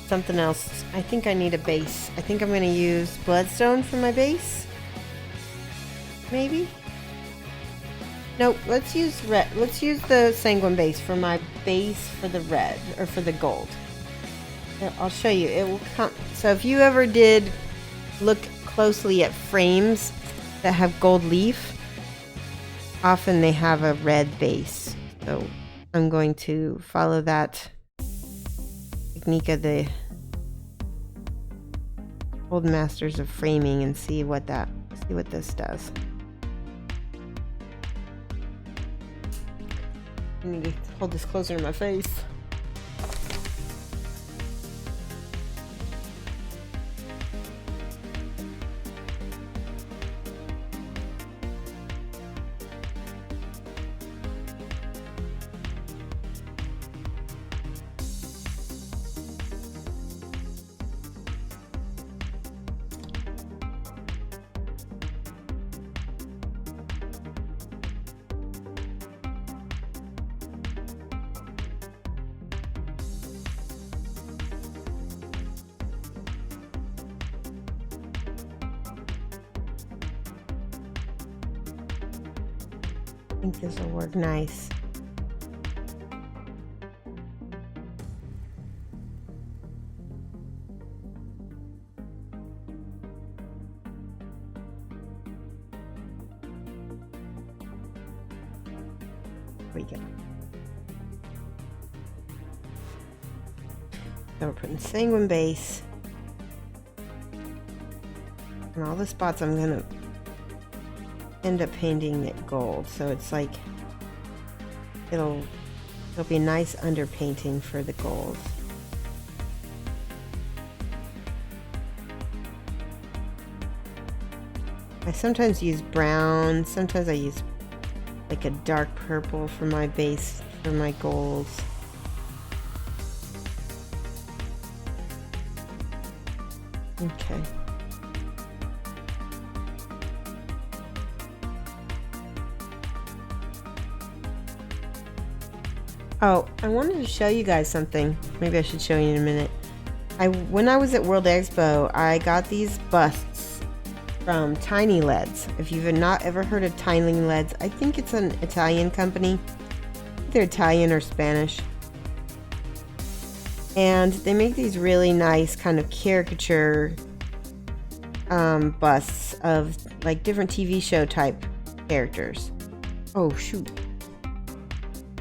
something else. I think I need a base. I think I'm going to use Bloodstone for my base. Maybe? Nope, let's use red. Let's use the Sanguine base for my base for the red, or for the gold. I'll show you. It will come. So if you ever did look closely at frames that have gold leaf, often they have a red base. So I'm going to follow that technique of the old masters of framing and see what this does. I need to hold this closer to my face. think this will work nice. There we go. So we're putting sanguine base. And all the spots I'm gonna end up painting it gold, so it's like it'll be a nice underpainting for the gold. I sometimes use brown, sometimes I use like a dark purple for my base for my golds. Okay. Oh, I wanted to show you guys something. Maybe I should show you in a minute. When I was at World Expo, I got these busts from Tiny Leads. If you've not ever heard of Tiny Leads, I think it's an Italian company. They're Italian or Spanish. And they make these really nice kind of caricature busts of like different TV show type characters. Oh shoot.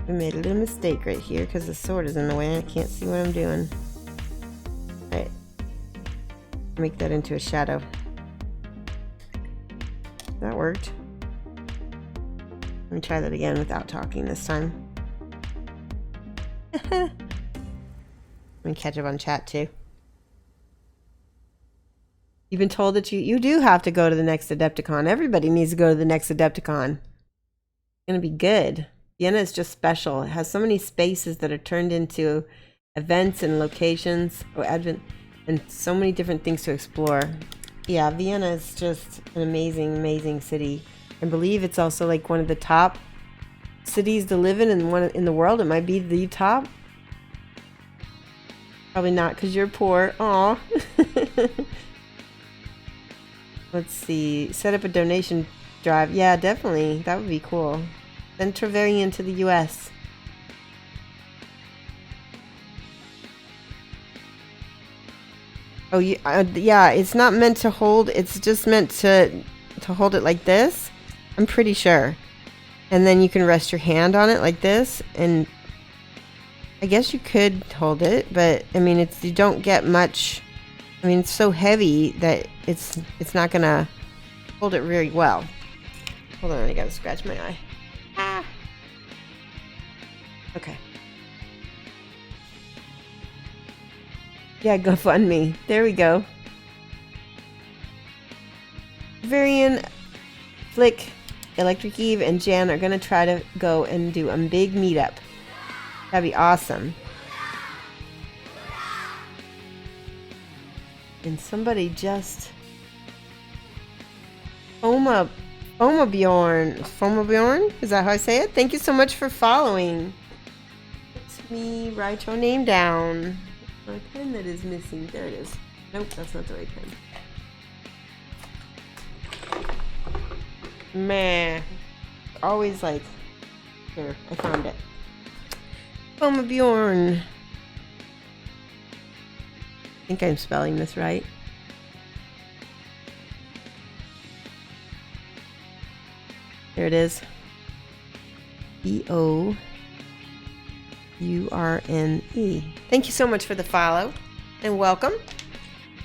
I made a little mistake right here because the sword is in the way and I can't see what I'm doing. Alright. Make that into a shadow. That worked. Let me try that again without talking this time. Let me catch up on chat too. You've been told that you do have to go to the next Adepticon. Everybody needs to go to the next Adepticon. It's gonna be good. Vienna is just special. It has so many spaces that are turned into events and locations and so many different things to explore. Yeah, Vienna is just an amazing, amazing city. I believe it's also like one of the top cities to live in and one in the world. It might be the top. Probably not because you're poor. Aw. Let's see. Set up a donation drive. Yeah, definitely. That would be cool. Then Trevelyan to the US. Oh, yeah, it's not meant to hold. It's just meant to hold it like this. I'm pretty sure. And then you can rest your hand on it like this. And I guess you could hold it, but I mean, you don't get much. I mean, it's so heavy that it's not gonna hold it very well. Hold on, I gotta scratch my eye. Ah. Okay. Yeah, GoFundMe. There we go. Varian, Flick, Electric Eve, and Jan are gonna try to go and do a big meetup. That'd be awesome. And somebody just Fomabjorn, is that how I say it? Thank you so much for following. Let me write your name down. My pen that is missing. There it is. Nope, that's not the right pen. Meh. Always like, here, I found it. Fomabjorn. I think I'm spelling this right. There it is. Eourne. Thank you so much for the follow and welcome.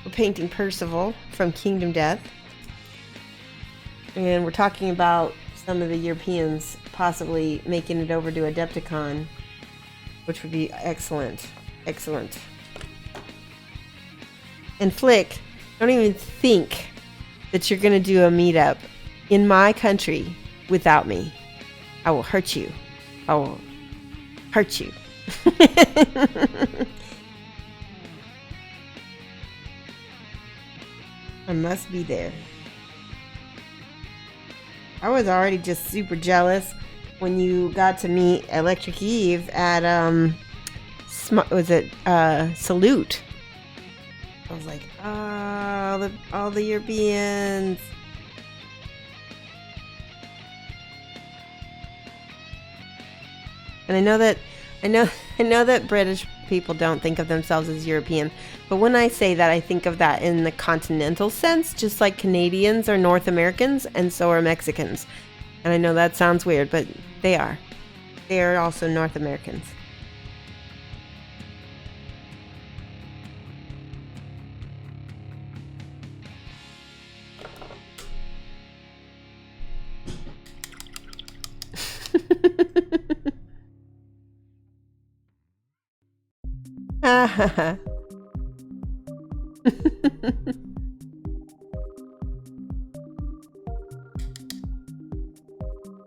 We're painting Percival from Kingdom Death. And we're talking about some of the Europeans possibly making it over to Adepticon, which would be excellent. Excellent. And Flick, don't even think that you're going to do a meetup in my country without me. I will hurt you. I will hurt you. I must be there. I was already just super jealous when you got to meet Electric Eve at Salute. I was like, oh, all the Europeans. And I know that British people don't think of themselves as European, but when I say that, I think of that in the continental sense, just like Canadians are North Americans and so are Mexicans. And I know that sounds weird, but they are. They are also North Americans.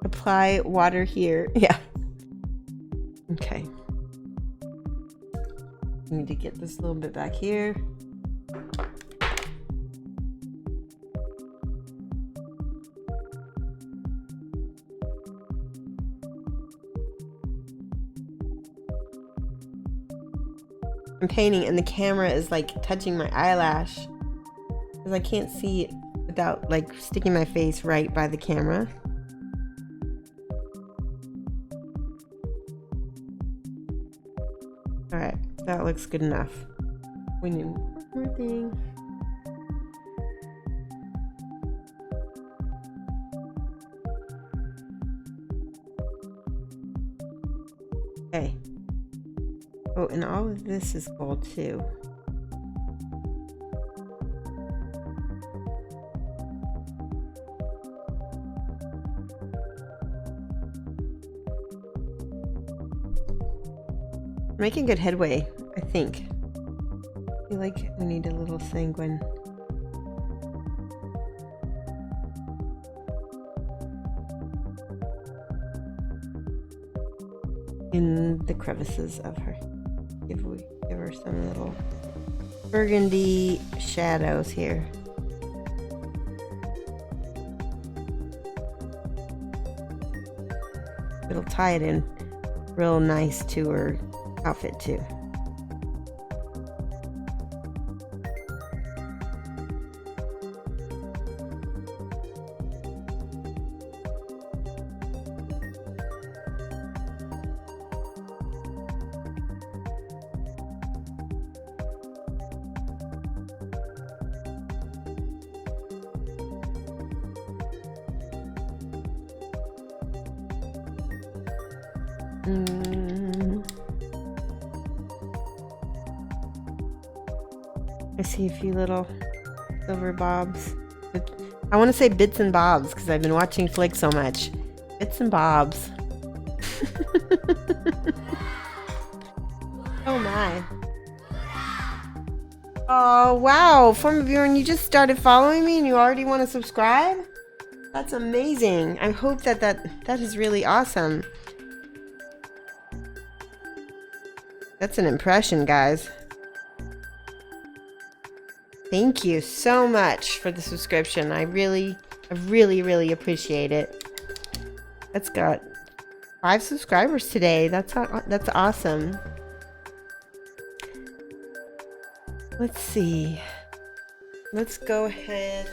Apply water here. Yeah. Okay. Need to get this a little bit back here. I'm painting and the camera is like touching my eyelash because I can't see it without like sticking my face right by the camera. All right, that looks good enough. We need one more thing. Okay. Oh, and all of this is gold too. Making good headway, I think. I feel like we need a little sanguine. In the crevices of her. Give her some little burgundy shadows here. It'll tie it in real nice to her outfit too. I see a few little silver bobs. I want to say bits and bobs because I've been watching Flick so much. Bits and bobs. Oh my. Oh wow, former viewer, and you just started following me and you already want to subscribe? That's amazing. I hope that is really awesome. That's an impression, guys. Thank you so much for the subscription. I really appreciate it. That's got 5 subscribers today. That's awesome. Let's see. Let's go ahead.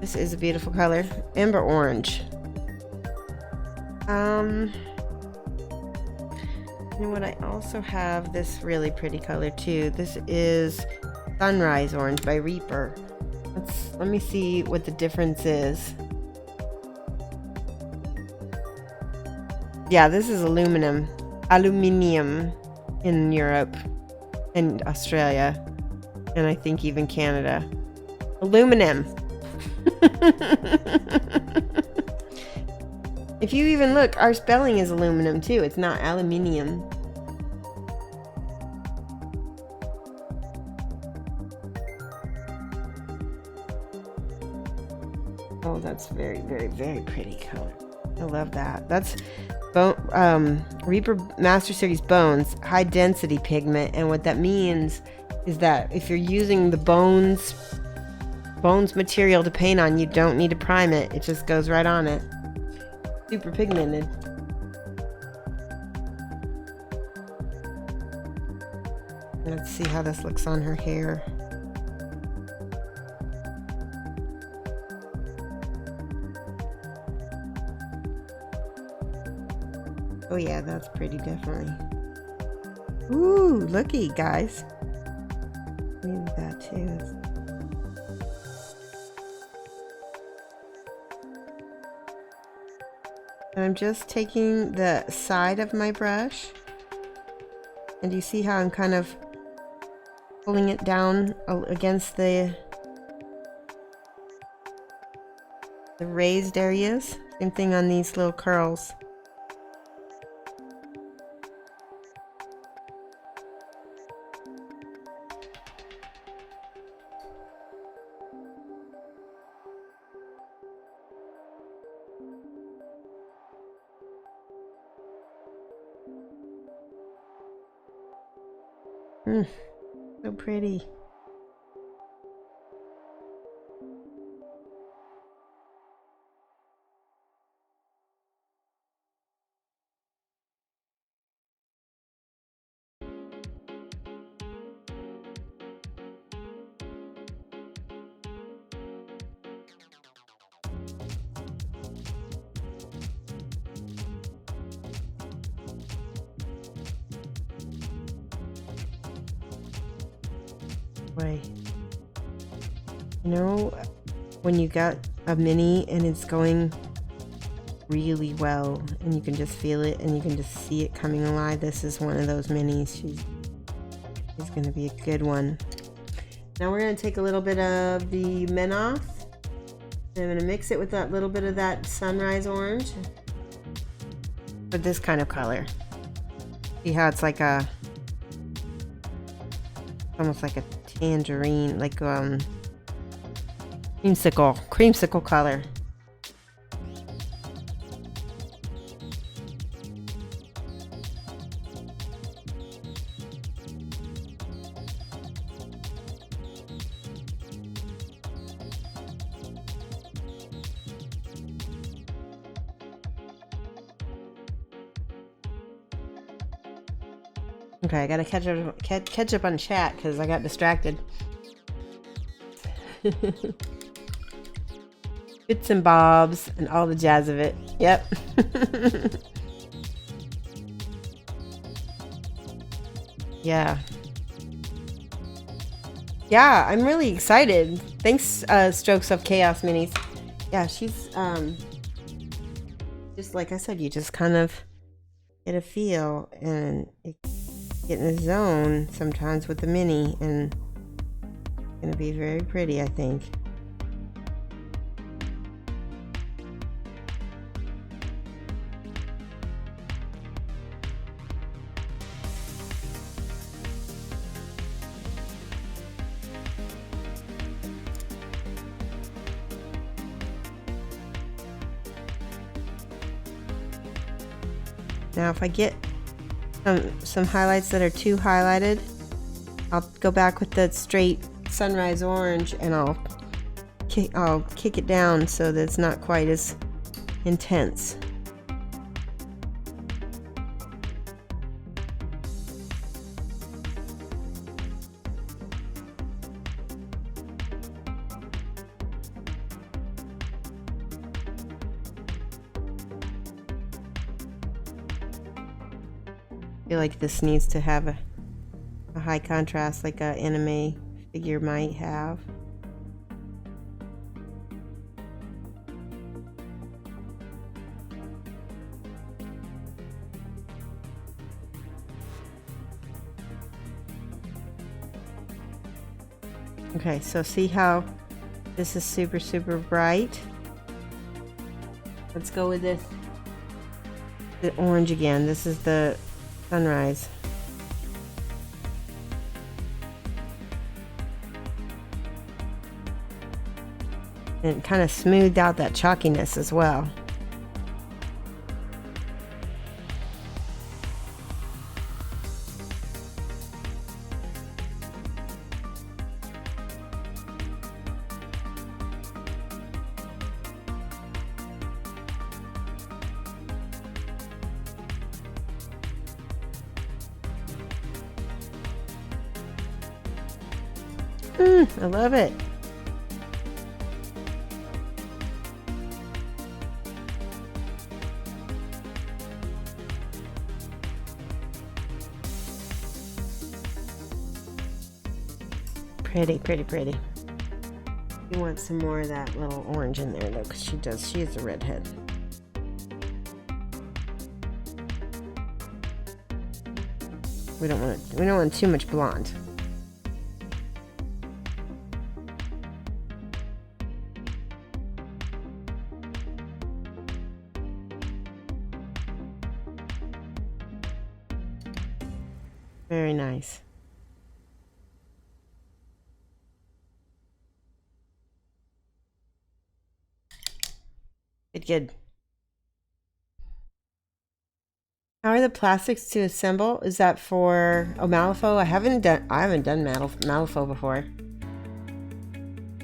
This is a beautiful color. Amber orange. You know what? I also have this really pretty color too. This is Sunrise Orange by Reaper. Let me see what the difference is. Yeah, this is aluminium in Europe and Australia, and I think even Canada. Aluminum. If you even look, our spelling is aluminum too. It's not aluminium. Oh, that's very pretty color. I love that. That's Reaper Master Series Bones, high density pigment, and what that means is that if you're using the bones material to paint on, you don't need to prime it. It just goes right on it. Super pigmented. Let's see how this looks on her hair. Oh yeah, that's pretty, definitely. Ooh, looky, guys. Maybe that too. And I'm just taking the side of my brush, and you see how I'm kind of pulling it down against the raised areas. Same thing on these little curls. So pretty. Way. You know, when you got a mini and it's going really well and you can just feel it and you can just see it coming alive, this is one of those minis. She's gonna be a good one. Now we're gonna take a little bit of the men off, and I'm gonna mix it with that little bit of that sunrise orange, but this kind of color. See how it's like a, almost like a tangerine, like creamsicle color. Okay, I gotta catch up on chat because I got distracted. Bits and bobs and all the jazz of it. Yep. Yeah. Yeah, I'm really excited. Thanks, Strokes of Chaos Minis. Yeah, she's just like I said, you just kind of get a feel and get in the zone sometimes with the mini, and it's gonna be very pretty, I think. Now if I get some highlights that are too highlighted, I'll go back with the straight sunrise orange and I'll kick it down so that it's not quite as intense. I feel like this needs to have a high contrast like an anime figure might have. Okay, so see how this is super, super bright? Let's go with this. The orange again. This is the sunrise. And it kind of smoothed out that chalkiness as well. I love it. Pretty, pretty, pretty. You want some more of that little orange in there though, because she is a redhead. We don't want too much blonde. Very nice. Good. How are the plastics to assemble? Is that for Malifaux? I haven't done Malifaux before.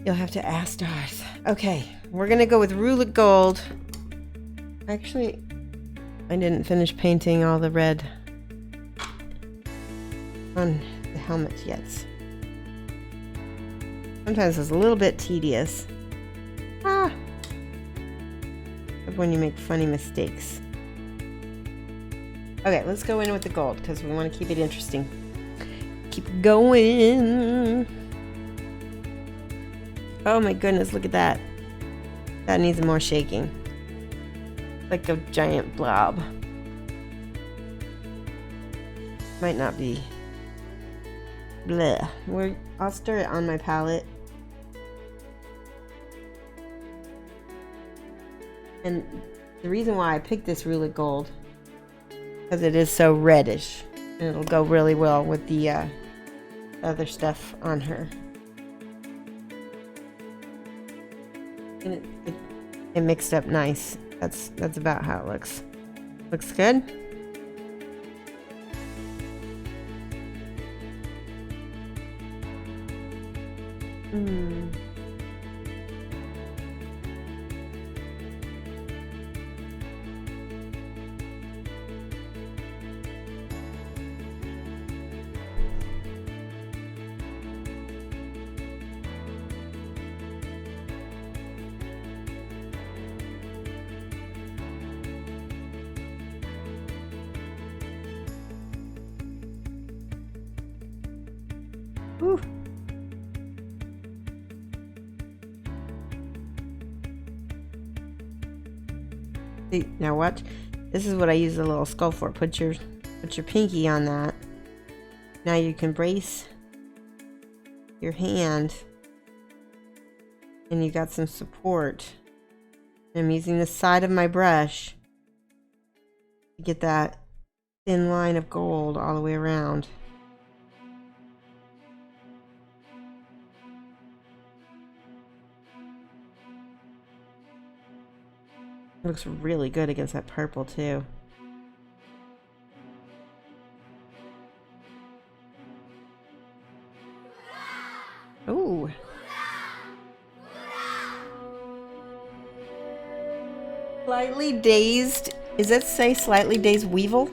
You'll have to ask Darth. Okay, we're gonna go with Roulette Gold. Actually, I didn't finish painting all the red on the helmet yet. Sometimes it's a little bit tedious. When you make funny mistakes. Okay, let's go in with the gold because we want to keep it interesting. Keep going. Oh my goodness, look at that. That needs more shaking. Like a giant blob. Might not be. Bleh. I'll stir it on my palette. And the reason why I picked this Roulette Gold, because it is so reddish, and it'll go really well with the other stuff on her. And it mixed up nice. That's about how it looks. Looks good. Whew. See, now watch. This is what I use the little skull for. Put your pinky on that. Now you can brace your hand, and you got some support. I'm using the side of my brush to get that thin line of gold all the way around. It looks really good against that purple too. Ooh. Slightly dazed. Does that say slightly dazed weevil?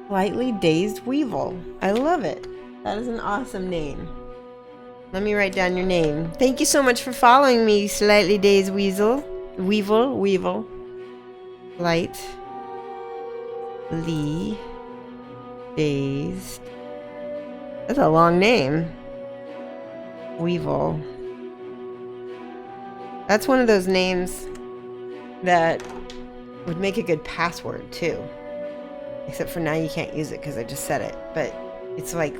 Slightly dazed weevil. I love it. That is an awesome name. Let me write down your name. Thank you so much for following me, slightly dazed weevil. Slightly dazed. That's a long name. Weevil. That's one of those names that would make a good password too. Except for now you can't use it because I just said it. But it's like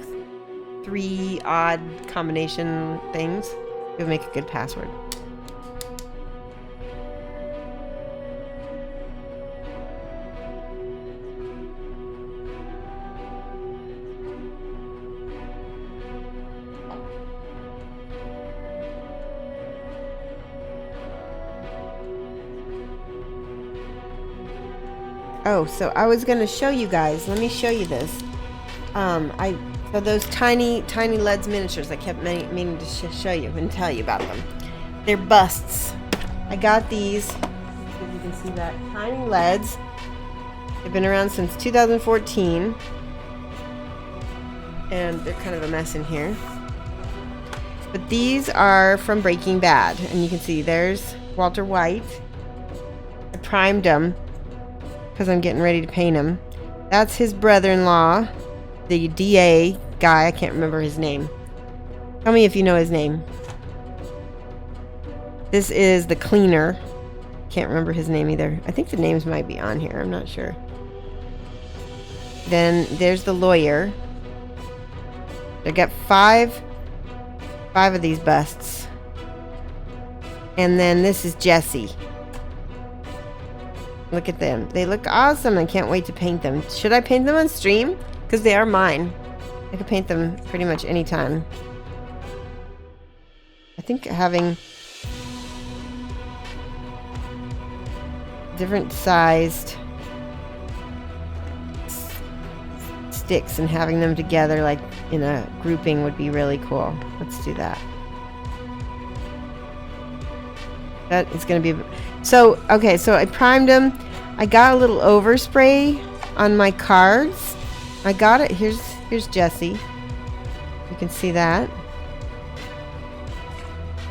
3 odd combination things. It would make a good password. Oh, so I was going to show you guys. Let me show you this. So those tiny Leads miniatures, I kept meaning to show you and tell you about them. They're busts. I got these. See if you can see that. Tiny Leads. They've been around since 2014. And they're kind of a mess in here. But these are from Breaking Bad. And you can see there's Walter White. I primed them because I'm getting ready to paint him. That's his brother-in-law, the DA guy. I can't remember his name. Tell me if you know his name. This is the cleaner. Can't remember his name either. I think the names might be on here. I'm not sure. Then there's the lawyer. I got five of these busts. And then this is Jesse. Look at them. They look awesome. I can't wait to paint them. Should I paint them on stream? Because they are mine. I could paint them pretty much anytime. I think having different sized sticks and having them together like in a grouping would be really cool. Let's do that. That is going to be... So, okay, so I primed them. I got a little overspray on my cards. I got it. Here's Jesse. You can see that.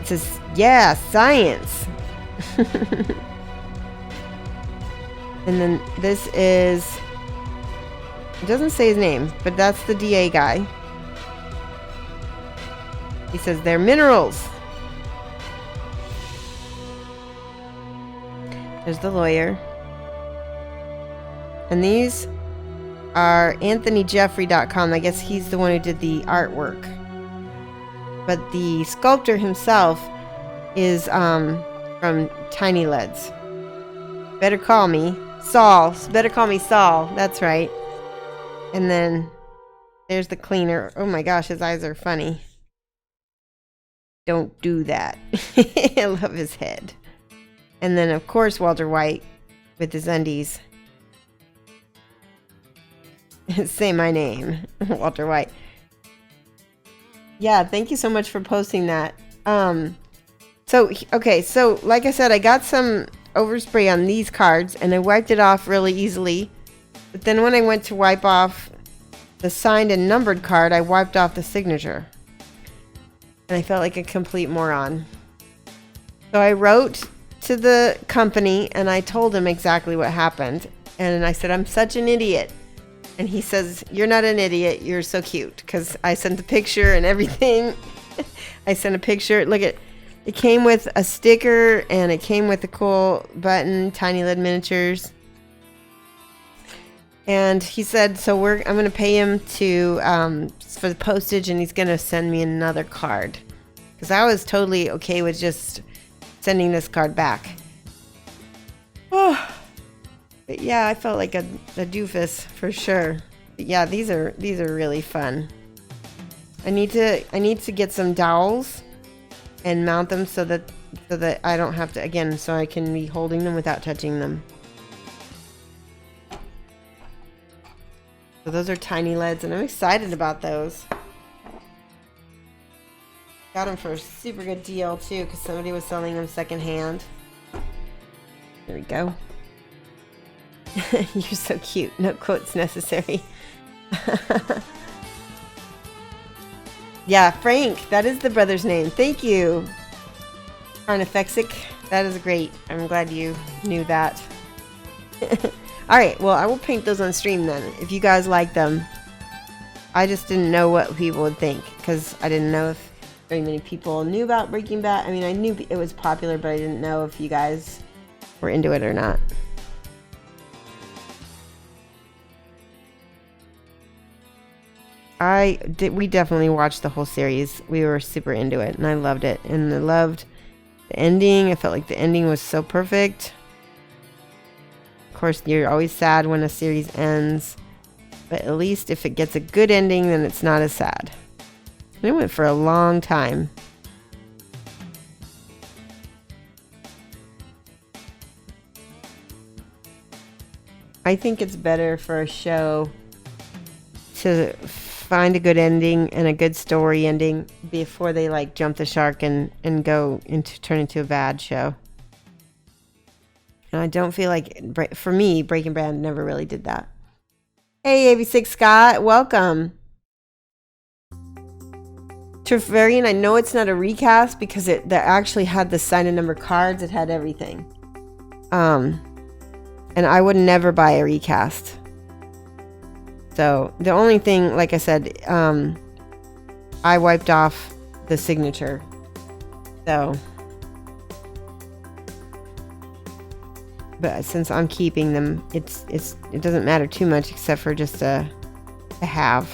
It says, yeah, science. And then this is... It doesn't say his name, but that's the DA guy. He says they're minerals. There's the lawyer. And these are AnthonyJeffrey.com. I guess he's the one who did the artwork. But the sculptor himself is from Tiny Leads. Better call me Saul. Better call me Saul. That's right. And then there's the cleaner. Oh my gosh, his eyes are funny. Don't do that. I love his head. And then, of course, Walter White with his undies. Say my name, Walter White. Yeah, thank you so much for posting that. Okay, so like I said, I got some overspray on these cards, and I wiped it off really easily. But then when I went to wipe off the signed and numbered card, I wiped off the signature. And I felt like a complete moron. So I wrote to the company and I told him exactly what happened. And I said, I'm such an idiot. And he says, you're not an idiot. You're so cute. Because I sent the picture and everything. I sent a picture. Look at it. Came with a sticker and it came with a cool button, Tiny Lead Miniatures. And he said, so I'm going to pay him for the postage, and he's going to send me another card. Because I was totally okay with just sending this card back. Oh, but yeah, I felt like a doofus for sure. But yeah, these are really fun. I need to get some dowels and mount them so that I don't have to, again, so I can be holding them without touching them. So those are Tiny Leads, and I'm excited about those. Got them for a super good deal too, because somebody was selling them secondhand. There we go. You're so cute. No quotes necessary. Yeah, Frank. That is the brother's name. Thank you. Carnifexic. That is great. I'm glad you knew that. Alright, well, I will paint those on stream then, if you guys like them. I just didn't know what people would think, because I didn't know if very many people knew about Breaking Bad. I mean, I knew it was popular, but I didn't know if you guys were into it or not. We definitely watched the whole series. We were super into it, and I loved it. And I loved the ending. I felt like the ending was so perfect. Of course, you're always sad when a series ends, but at least if it gets a good ending, then it's not as sad. And it went for a long time. I think it's better for a show to find a good ending and a good story ending before they like jump the shark and turn into a bad show. And I don't feel like, for me, Breaking Bad never really did that. Hey, 86 Scott, welcome. Trevarian, I know it's not a recast because that actually had the sign and number cards. It had everything. And I would never buy a recast. So the only thing, like I said, I wiped off the signature. So, but since I'm keeping them, it doesn't matter too much except for just to have.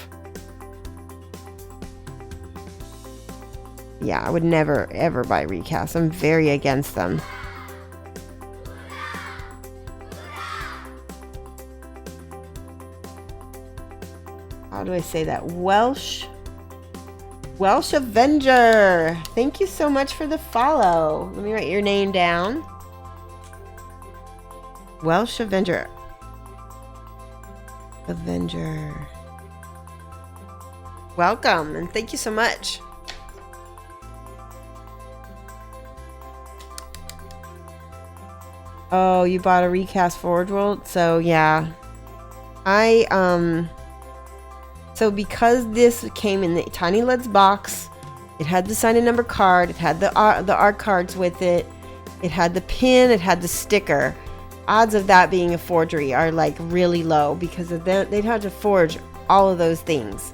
Yeah, I would never ever buy recasts. I'm very against them. How do I say that? Welsh Avenger. Thank you so much for the follow. Let me write your name down. Welsh Avenger. Welcome, and thank you so much. Oh, you bought a recast Forge World? So yeah. So because this came in the Tiny Lids box, it had the sign and number card, it had the art cards with it, it had the pin, it had the sticker. Odds of that being a forgery are like really low because they'd have to forge all of those things,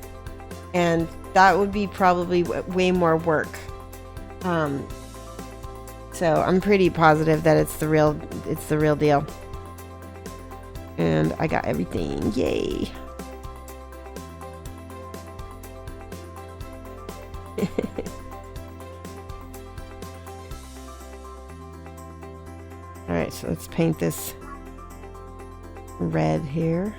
and that would be probably way more work. So I'm pretty positive that it's the real deal. And I got everything. Yay. Alright, so let's paint this red here.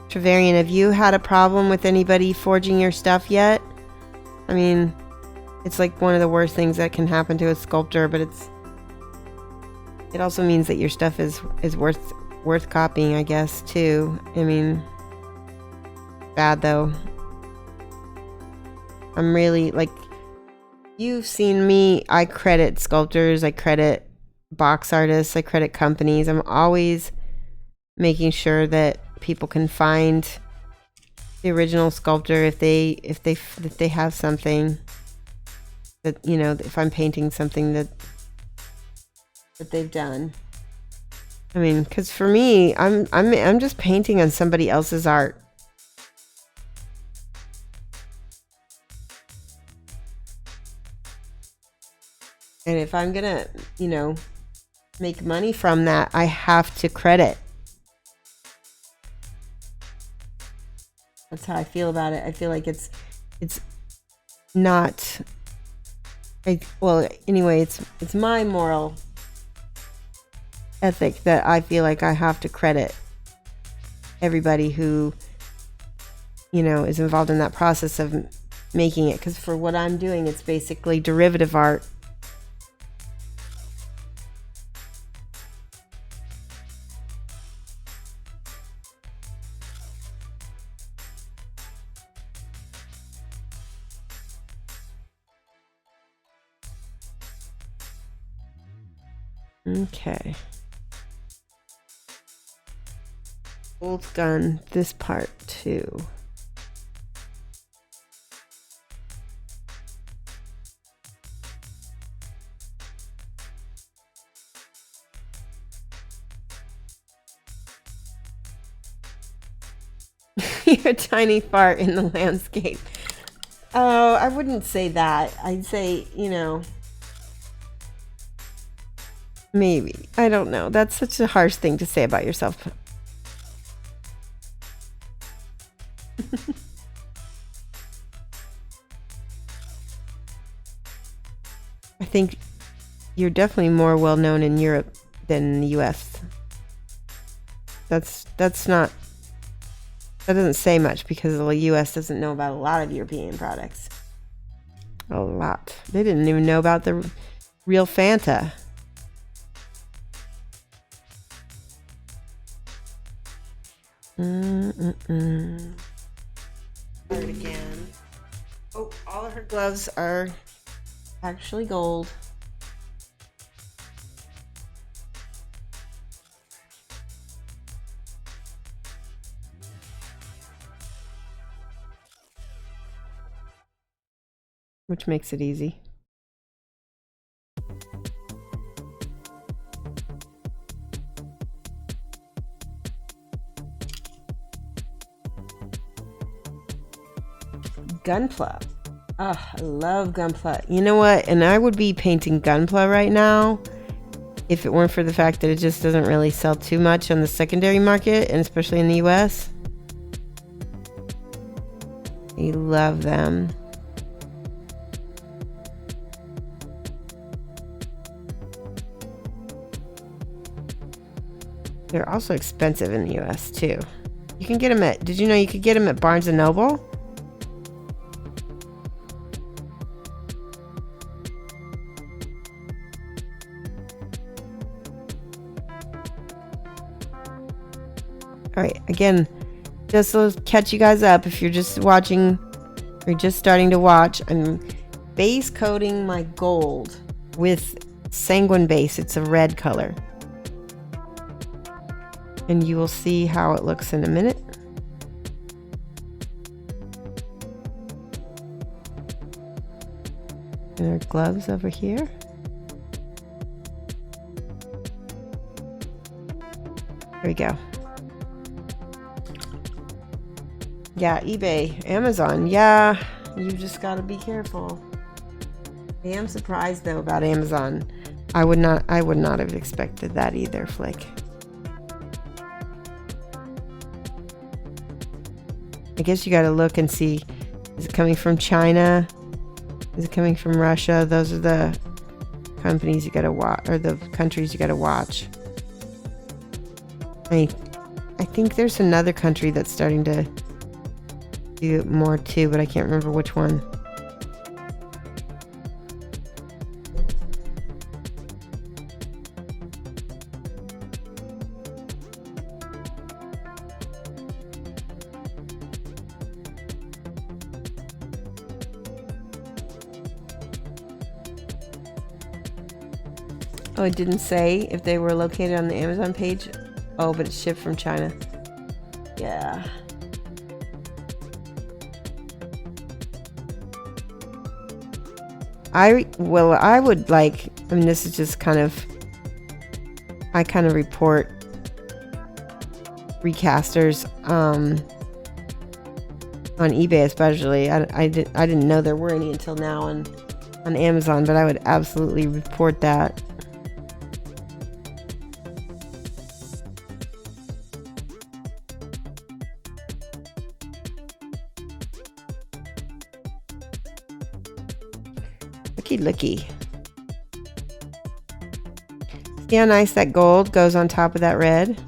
Travarian, have you had a problem with anybody forging your stuff yet? I mean, it's like one of the worst things that can happen to a sculptor, but it also means that your stuff is worth copying, I guess, too. I mean, bad though. I'm really, like, you've seen me, I credit sculptors, I credit box artists, I credit companies. I'm always making sure that people can find the original sculptor if they have something that, you know, if I'm painting something that they've done. I mean, because for me, I'm just painting on somebody else's art. And if I'm gonna, you know, make money from that, I have to credit. That's how I feel about it. I feel like it's not, well, anyway, it's my moral ethic that I feel like I have to credit everybody who, you know, is involved in that process of making it. Because for what I'm doing, it's basically derivative art. Okay. Bolt gun this part too. You're a tiny fart in the landscape. Oh, I wouldn't say that. I'd say, you know, maybe. I don't know. That's such a harsh thing to say about yourself. I think you're definitely more well known in Europe than in the US. That's not, that doesn't say much because the US doesn't know about a lot of European products. A lot. They didn't even know about the real Fanta. Start again. Oh, all of her gloves are actually gold. Which makes it easy. Gunpla. Oh, I love Gunpla. You know what? And I would be painting Gunpla right now if it weren't for the fact that it just doesn't really sell too much on the secondary market, and especially in the US. I love them. They're also expensive in the US too. You can get them at, did you know you could get them at Barnes & Noble? All right, again, just to catch you guys up, if you're just watching or just starting to watch, I'm base coating my gold with Sanguine base. It's a red color. And you will see how it looks in a minute. And our gloves over here. There we go. Yeah, eBay, Amazon. Yeah, you just got to be careful. I am surprised though about Amazon. I would not have expected that either, Flick. I guess you got to look and see, is it coming from China? Is it coming from Russia? Those are the companies you got to watch, or the countries you got to watch. I think there's another country that's starting to do it more too, but I can't remember which one. Oh, it didn't say if they were located on the Amazon page. Oh, but it's shipped from China. Yeah. I would like, I mean, this is just kind of, I kind of report recasters on eBay especially. I didn't know there were any until now on Amazon, but I would absolutely report that. Looky. See how nice that gold goes on top of that red?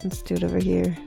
Let's do it over here.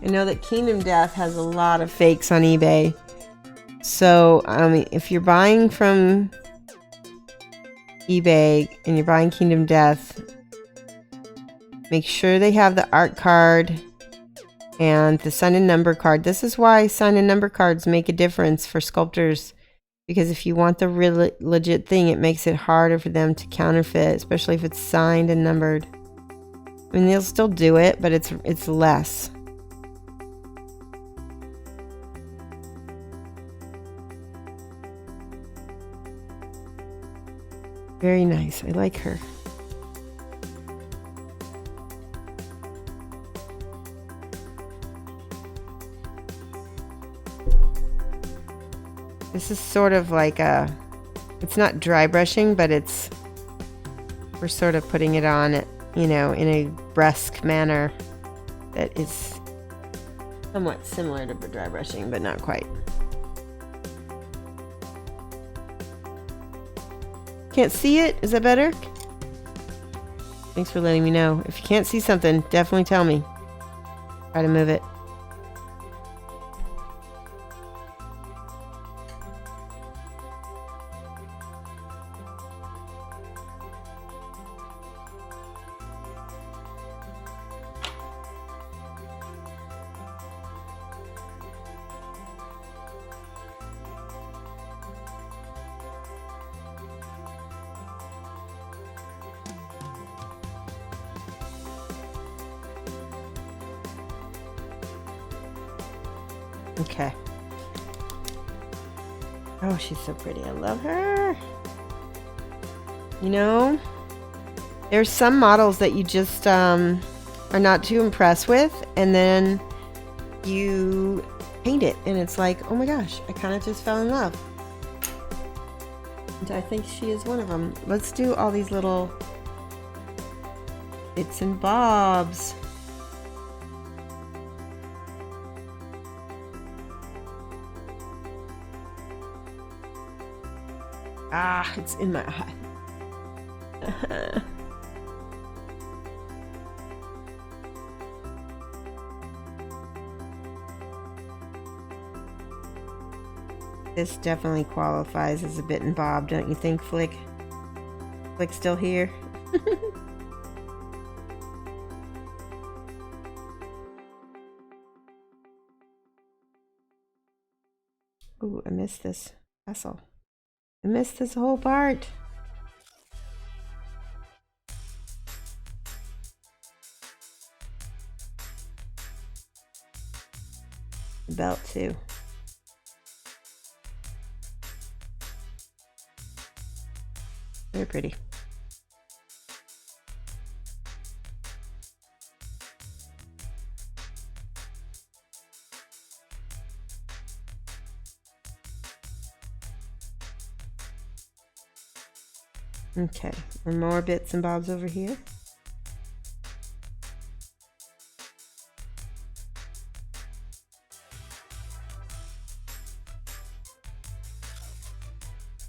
I know that Kingdom Death has a lot of fakes on eBay. So, I mean, if you're buying from eBay and you're buying Kingdom Death, make sure they have the art card and the sign and number card. This is why sign and number cards make a difference for sculptors, because if you want the real legit thing, it makes it harder for them to counterfeit, especially if it's signed and numbered. I mean, they'll still do it, but it's less. Very nice. I like her. This is sort of like it's not dry brushing, but we're sort of putting it on, you know, in a brusque manner that is somewhat similar to dry brushing, but not quite. Can't see it? Is that better? Thanks for letting me know. If you can't see something, definitely tell me. Try to move it. Okay. Oh, she's so pretty. I love her. You know, there's some models that you just are not too impressed with, and then you paint it, and it's like, oh my gosh, I kind of just fell in love. And I think she is one of them. Let's do all these little bits and bobs. Ah, it's in my eye. This definitely qualifies as a bit and bob, don't you think, Flick? Flick's still here? Ooh, I missed this tassel. I missed this whole part. The belt too. Very pretty. Okay, and more bits and bobs over here.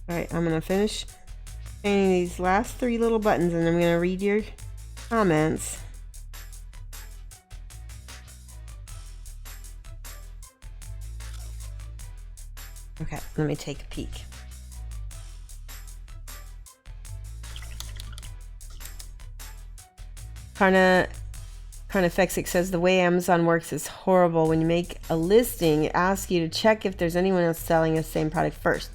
Alright, I'm gonna finish painting these last 3 little buttons, and I'm gonna read your comments. Okay, let me take a peek. Carnifexic says the way Amazon works is horrible. When you make a listing, it asks you to check if there's anyone else selling the same product first.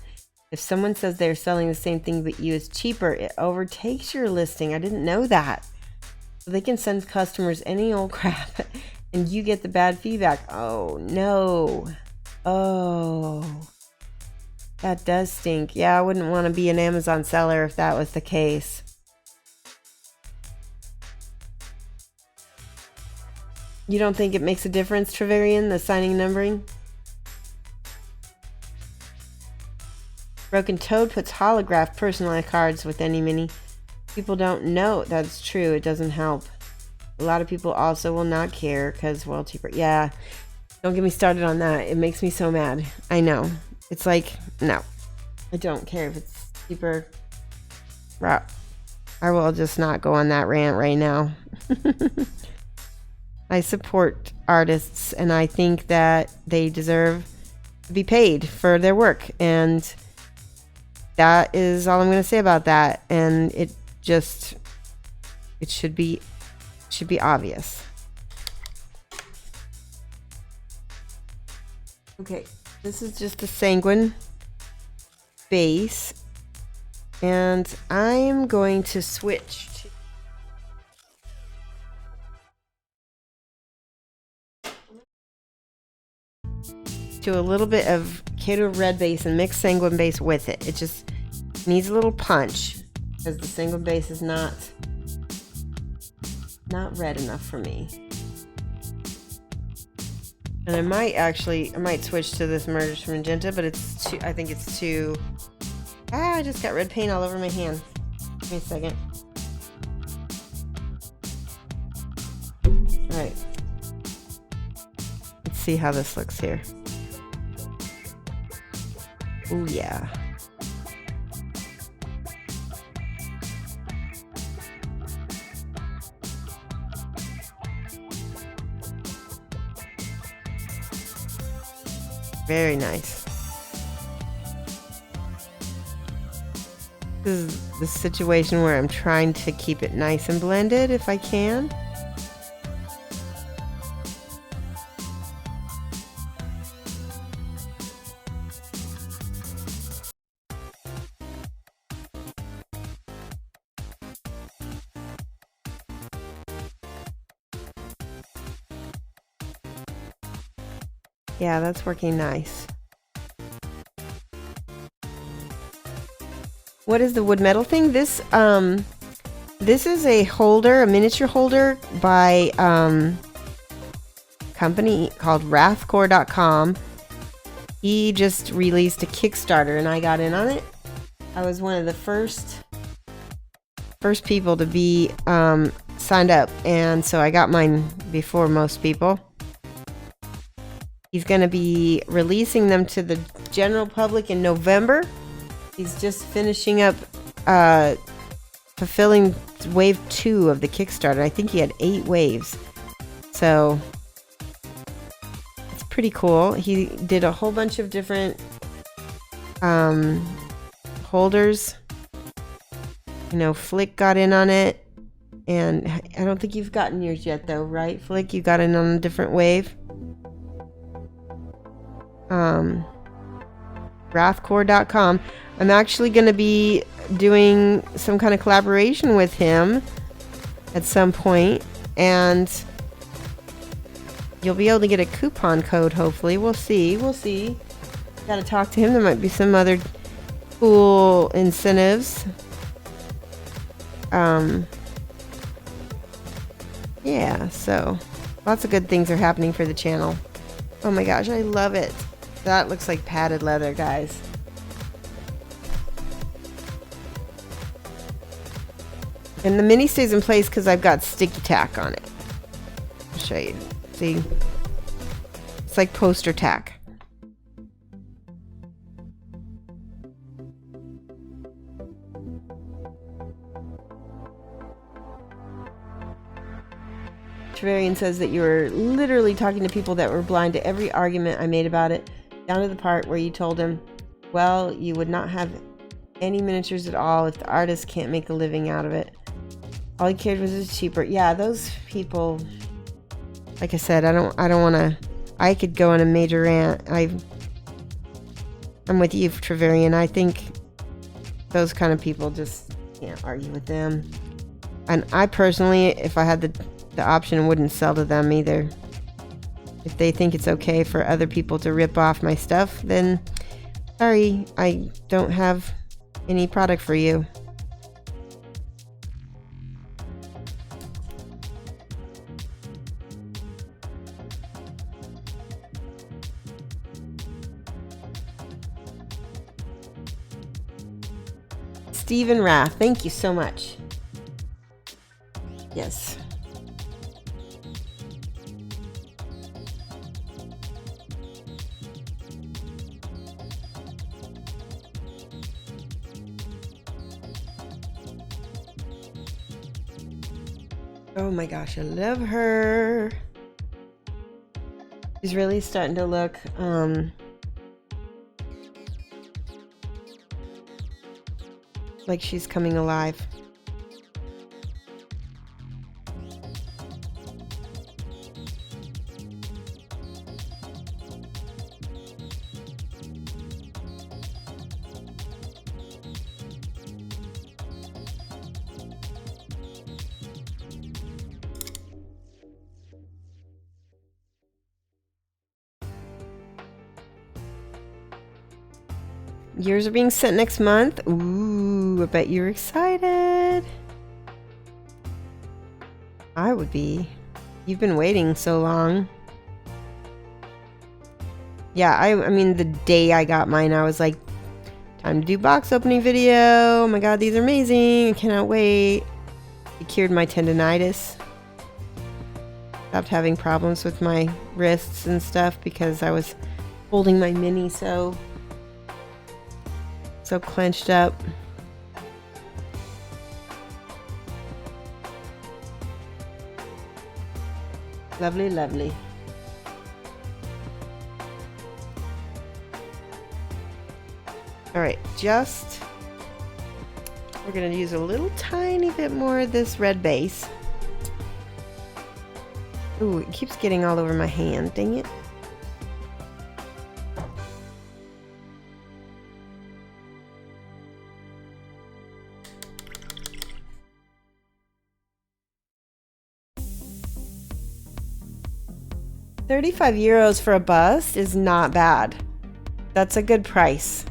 If someone says they're selling the same thing but you is cheaper, it overtakes your listing. I didn't know that. So they can send customers any old crap and you get the bad feedback. Oh no. Oh, that does stink. Yeah, I wouldn't want to be an Amazon seller if that was the case. You don't think it makes a difference, Treverian, the signing numbering? Broken Toad puts holograph personalized cards with any mini. People don't know that's true. It doesn't help. A lot of people also will not care because, well, cheaper. Yeah, don't get me started on that. It makes me so mad. I know. It's like, no. I don't care if it's cheaper. I will just not go on that rant right now. I support artists, and I think that they deserve to be paid for their work, and that is all I'm going to say about that. And it should be obvious. Okay, this is just a sanguine base, and I'm going to switch to a little bit of Kato red base and mix sanguine base with it. It just needs a little punch because the sanguine base is not red enough for me. And I might switch to this merged magenta, but I think it's too. I just got red paint all over my hand. Give me a second. Alright. Let's see how this looks here. Oh yeah. Very nice. This is the situation where I'm trying to keep it nice and blended if I can. Yeah, that's working nice. What is the wood metal thing? This is a holder, a miniature holder by company called wrathcore.com. He just released a Kickstarter and I got in on it. I was one of the first people to be signed up, and so I got mine before most people. He's going to be releasing them to the general public in November. He's just finishing up fulfilling wave 2 of the Kickstarter. I think he had 8 waves. So it's pretty cool. He did a whole bunch of different holders. You know, Flick got in on it. And I don't think you've gotten yours yet though, right, Flick? You got in on a different wave. Wrathcore.com. I'm actually going to be doing some kind of collaboration with him at some point, and you'll be able to get a coupon code, hopefully. We'll see. Gotta talk to him. There might be some other cool incentives. Yeah, so lots of good things are happening for the channel. Oh my gosh, I love it. That looks like padded leather, guys. And the mini stays in place because I've got sticky tack on it. I'll show you. See? It's like poster tack. Trevarian says that you were literally talking to people that were blind to every argument I made about it, down to the part where you told him, well, you would not have any miniatures at all if the artist can't make a living out of it. All he cared was it's cheaper. Yeah, those people, like I said, I don't want to, I could go on a major rant. I'm with you, Trevarian. I think those kind of people just can't argue with them. And I personally, if I had the option, wouldn't sell to them either. If they think it's okay for other people to rip off my stuff, then sorry, I don't have any product for you. Stephen Rath, thank you so much. Yes. Oh my gosh, I love her. She's really starting to look like she's coming alive. Yours are being sent next month. Ooh, I bet you're excited. I would be. You've been waiting so long. Yeah, I mean, the day I got mine, I was like, time to do box opening video. Oh my god, these are amazing. I cannot wait. It cured my tendonitis. Stopped having problems with my wrists and stuff because I was holding my mini so clenched up. Lovely, lovely. All right, we're gonna use a little tiny bit more of this red base. Ooh, it keeps getting all over my hand, dang it. 35 euros for a bust is not bad. That's a good price.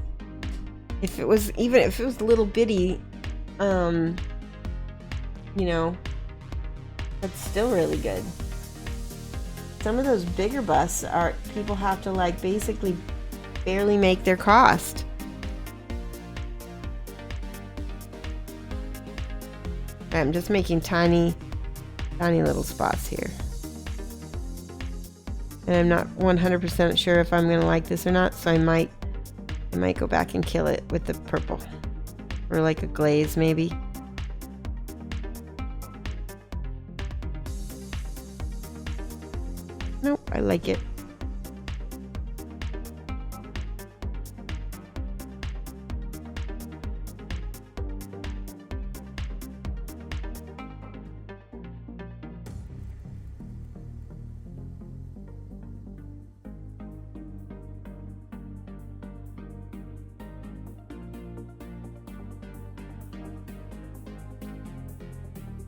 If it was a little bitty, you know, that's still really good. Some of those bigger busts people have to like basically barely make their cost. I'm just making tiny little spots here. And I'm not 100% sure if I'm going to like this or not, so I might go back and kill it with the purple. Or like a glaze maybe. Nope, I like it.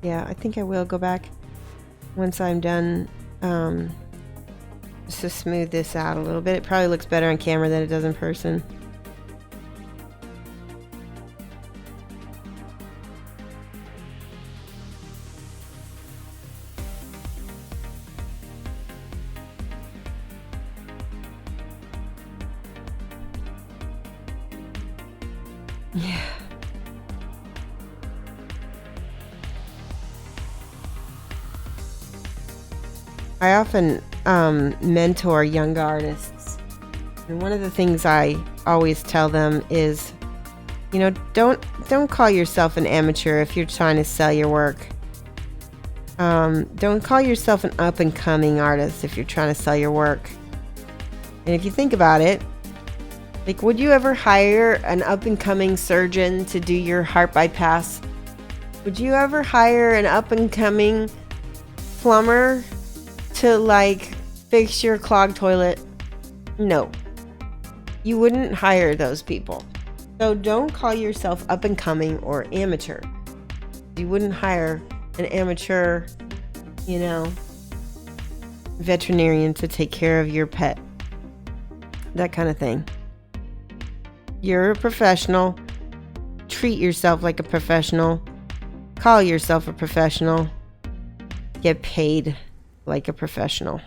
Yeah, I think I will go back once I'm done, just to smooth this out a little bit. It probably looks better on camera than it does in person. Yeah. I often mentor young artists, and one of the things I always tell them is, you know, don't call yourself an amateur if you're trying to sell your work. Don't call yourself an up-and-coming artist if you're trying to sell your work. And if you think about it, like, would you ever hire an up-and-coming surgeon to do your heart bypass? Would you ever hire an up-and-coming plumber to like fix your clogged toilet? No, you wouldn't hire those people. So don't call yourself up and coming or amateur. You wouldn't hire an amateur, you know, veterinarian to take care of your pet, that kind of thing. You're a professional. Treat yourself like a professional. Call yourself a professional. Get paid like a professional.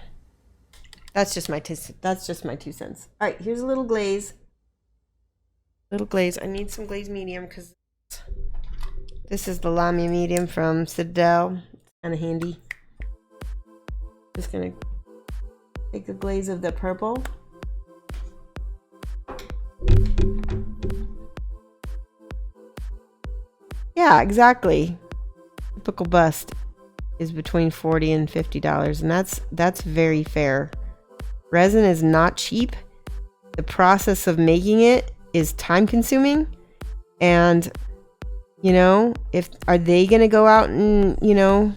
That's just my 2 cents. All right, here's a little glaze. I need some glaze medium because this is the Lamia medium from Citadel. It's kind of handy. Just gonna take the glaze of the purple. Yeah, exactly. Typical bust is between $40 and $50, and that's very fair. Resin is not cheap. The process of making it is time consuming, and you know, are they going to go out and, you know,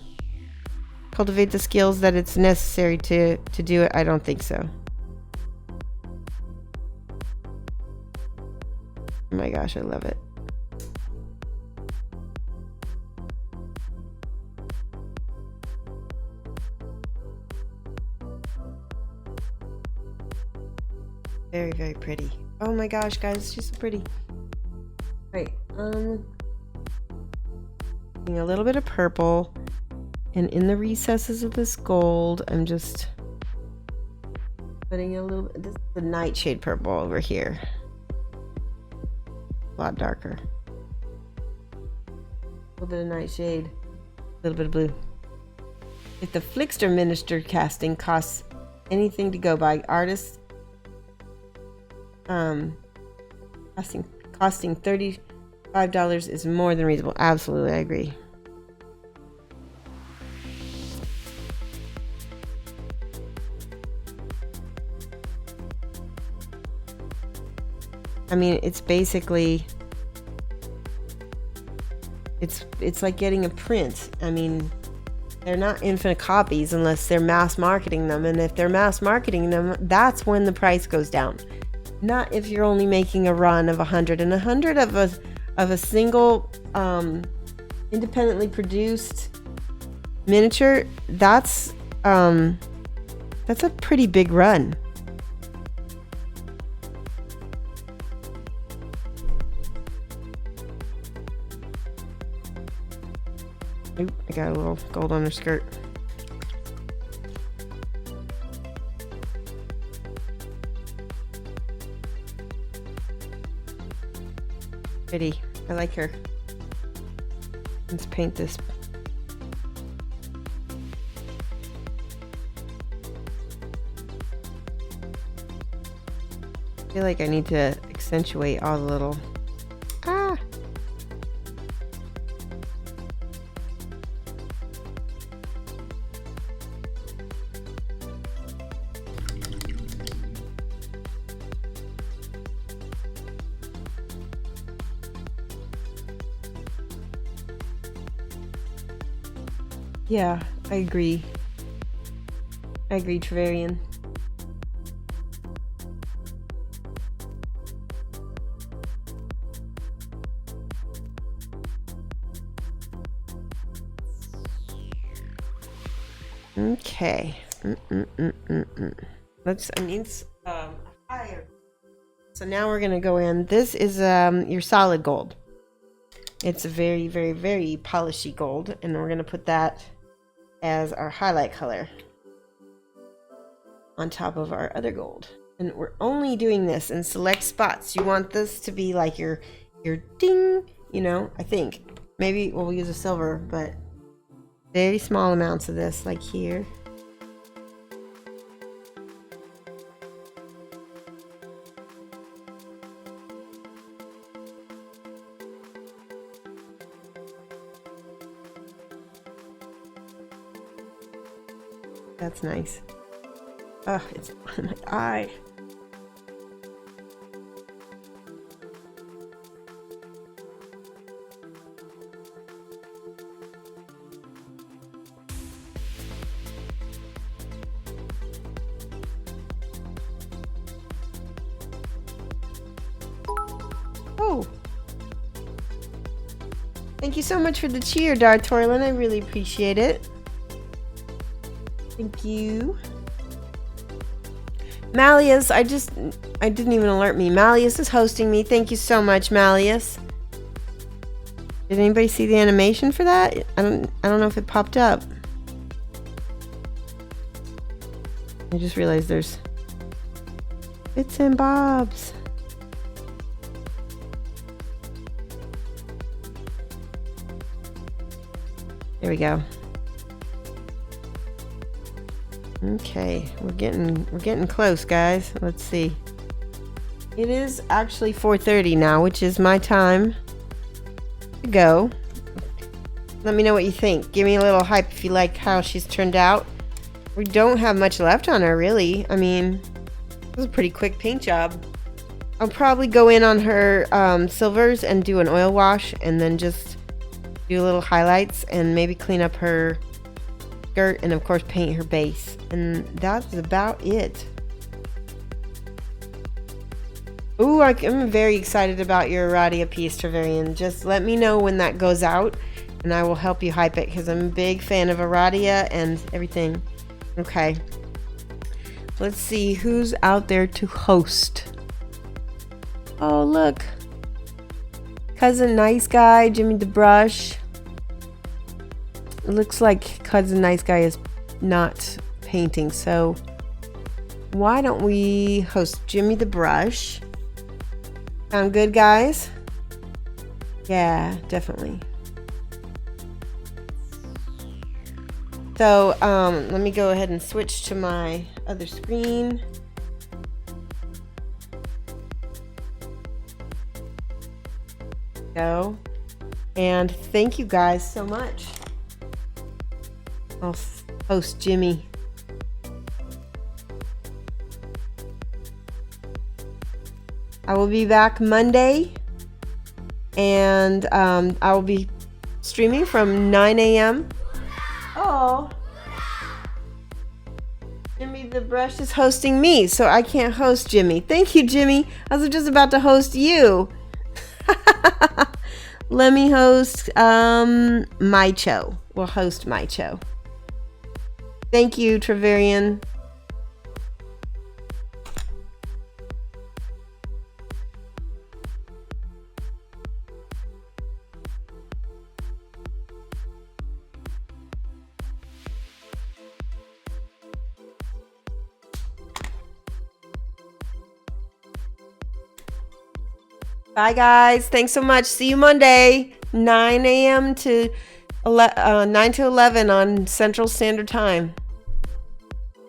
cultivate the skills that it's necessary to do it? I don't think so. Oh my gosh, I love it. Very, very pretty. Oh my gosh, guys, she's so pretty. Right, a little bit of purple, and in the recesses of this gold, I'm just putting a little bit. This is the nightshade purple over here. A lot darker. A little bit of nightshade, a little bit of blue. If the Flickster Minister casting costs anything to go by, artists costing $35 is more than reasonable. Absolutely, I agree. I mean, it's basically it's like getting a print. I mean, they're not infinite copies unless they're mass marketing them, and if they're mass marketing them, that's when the price goes down. Not if you're only making a run of 100, and 100 of a single independently produced miniature. That's That's a pretty big run. Oop, I got a little gold on her skirt. Pretty. I like her. Let's paint this. I feel like I need to accentuate all the little... Ah! Yeah, I agree. I agree, Travarian. Okay. I need higher. So now we're gonna go in. This is your solid gold. It's a very, very, very polishy gold, and we're gonna put that as our highlight color on top of our other gold. And we're only doing this in select spots. You want this to be like your ding, you know, I think. Maybe we'll use a silver, but very small amounts of this, like here. That's nice. Oh, it's on my eye. Oh. Thank you so much for the cheer, Dartorlin. I really appreciate it. Thank you. Malleus, I didn't even alert me. Malleus is hosting me. Thank you so much, Malleus. Did anybody see the animation for that? I don't know if it popped up. I just realized there's bits and bobs. There we go. Okay, we're getting close, guys. Let's see. It is actually 4:30 now, which is my time to go. Let me know what you think. Give me a little hype if you like how she's turned out. We don't have much left on her, really. I mean, it was a pretty quick paint job. I'll probably go in on her silvers and do an oil wash, and then just do little highlights and maybe clean up her skirt, and of course paint her base, and that's about it. Ooh, I'm very excited about your Aradia piece, Travarian. Just let me know when that goes out and I will help you hype it, because I'm a big fan of Aradia and everything. Okay, let's see who's out there to host. Oh, look, Cousin Nice Guy, Jimmy the Brush. It looks like Cousin Nice Guy is not painting, so why don't we host Jimmy the Brush? Sound good, guys? Yeah, definitely. So let me go ahead and switch to my other screen. Go. And thank you guys so much. I'll host Jimmy. I will be back Monday, and I will be streaming from 9 a.m. Oh, Jimmy the Brush is hosting me, so I can't host Jimmy. Thank you, Jimmy. I was just about to host you. Let me host Mycho. We'll host Mycho. Thank you, Travarian. Bye, guys. Thanks so much. See you Monday, 9 a.m. to 9 to 11 on Central Standard Time.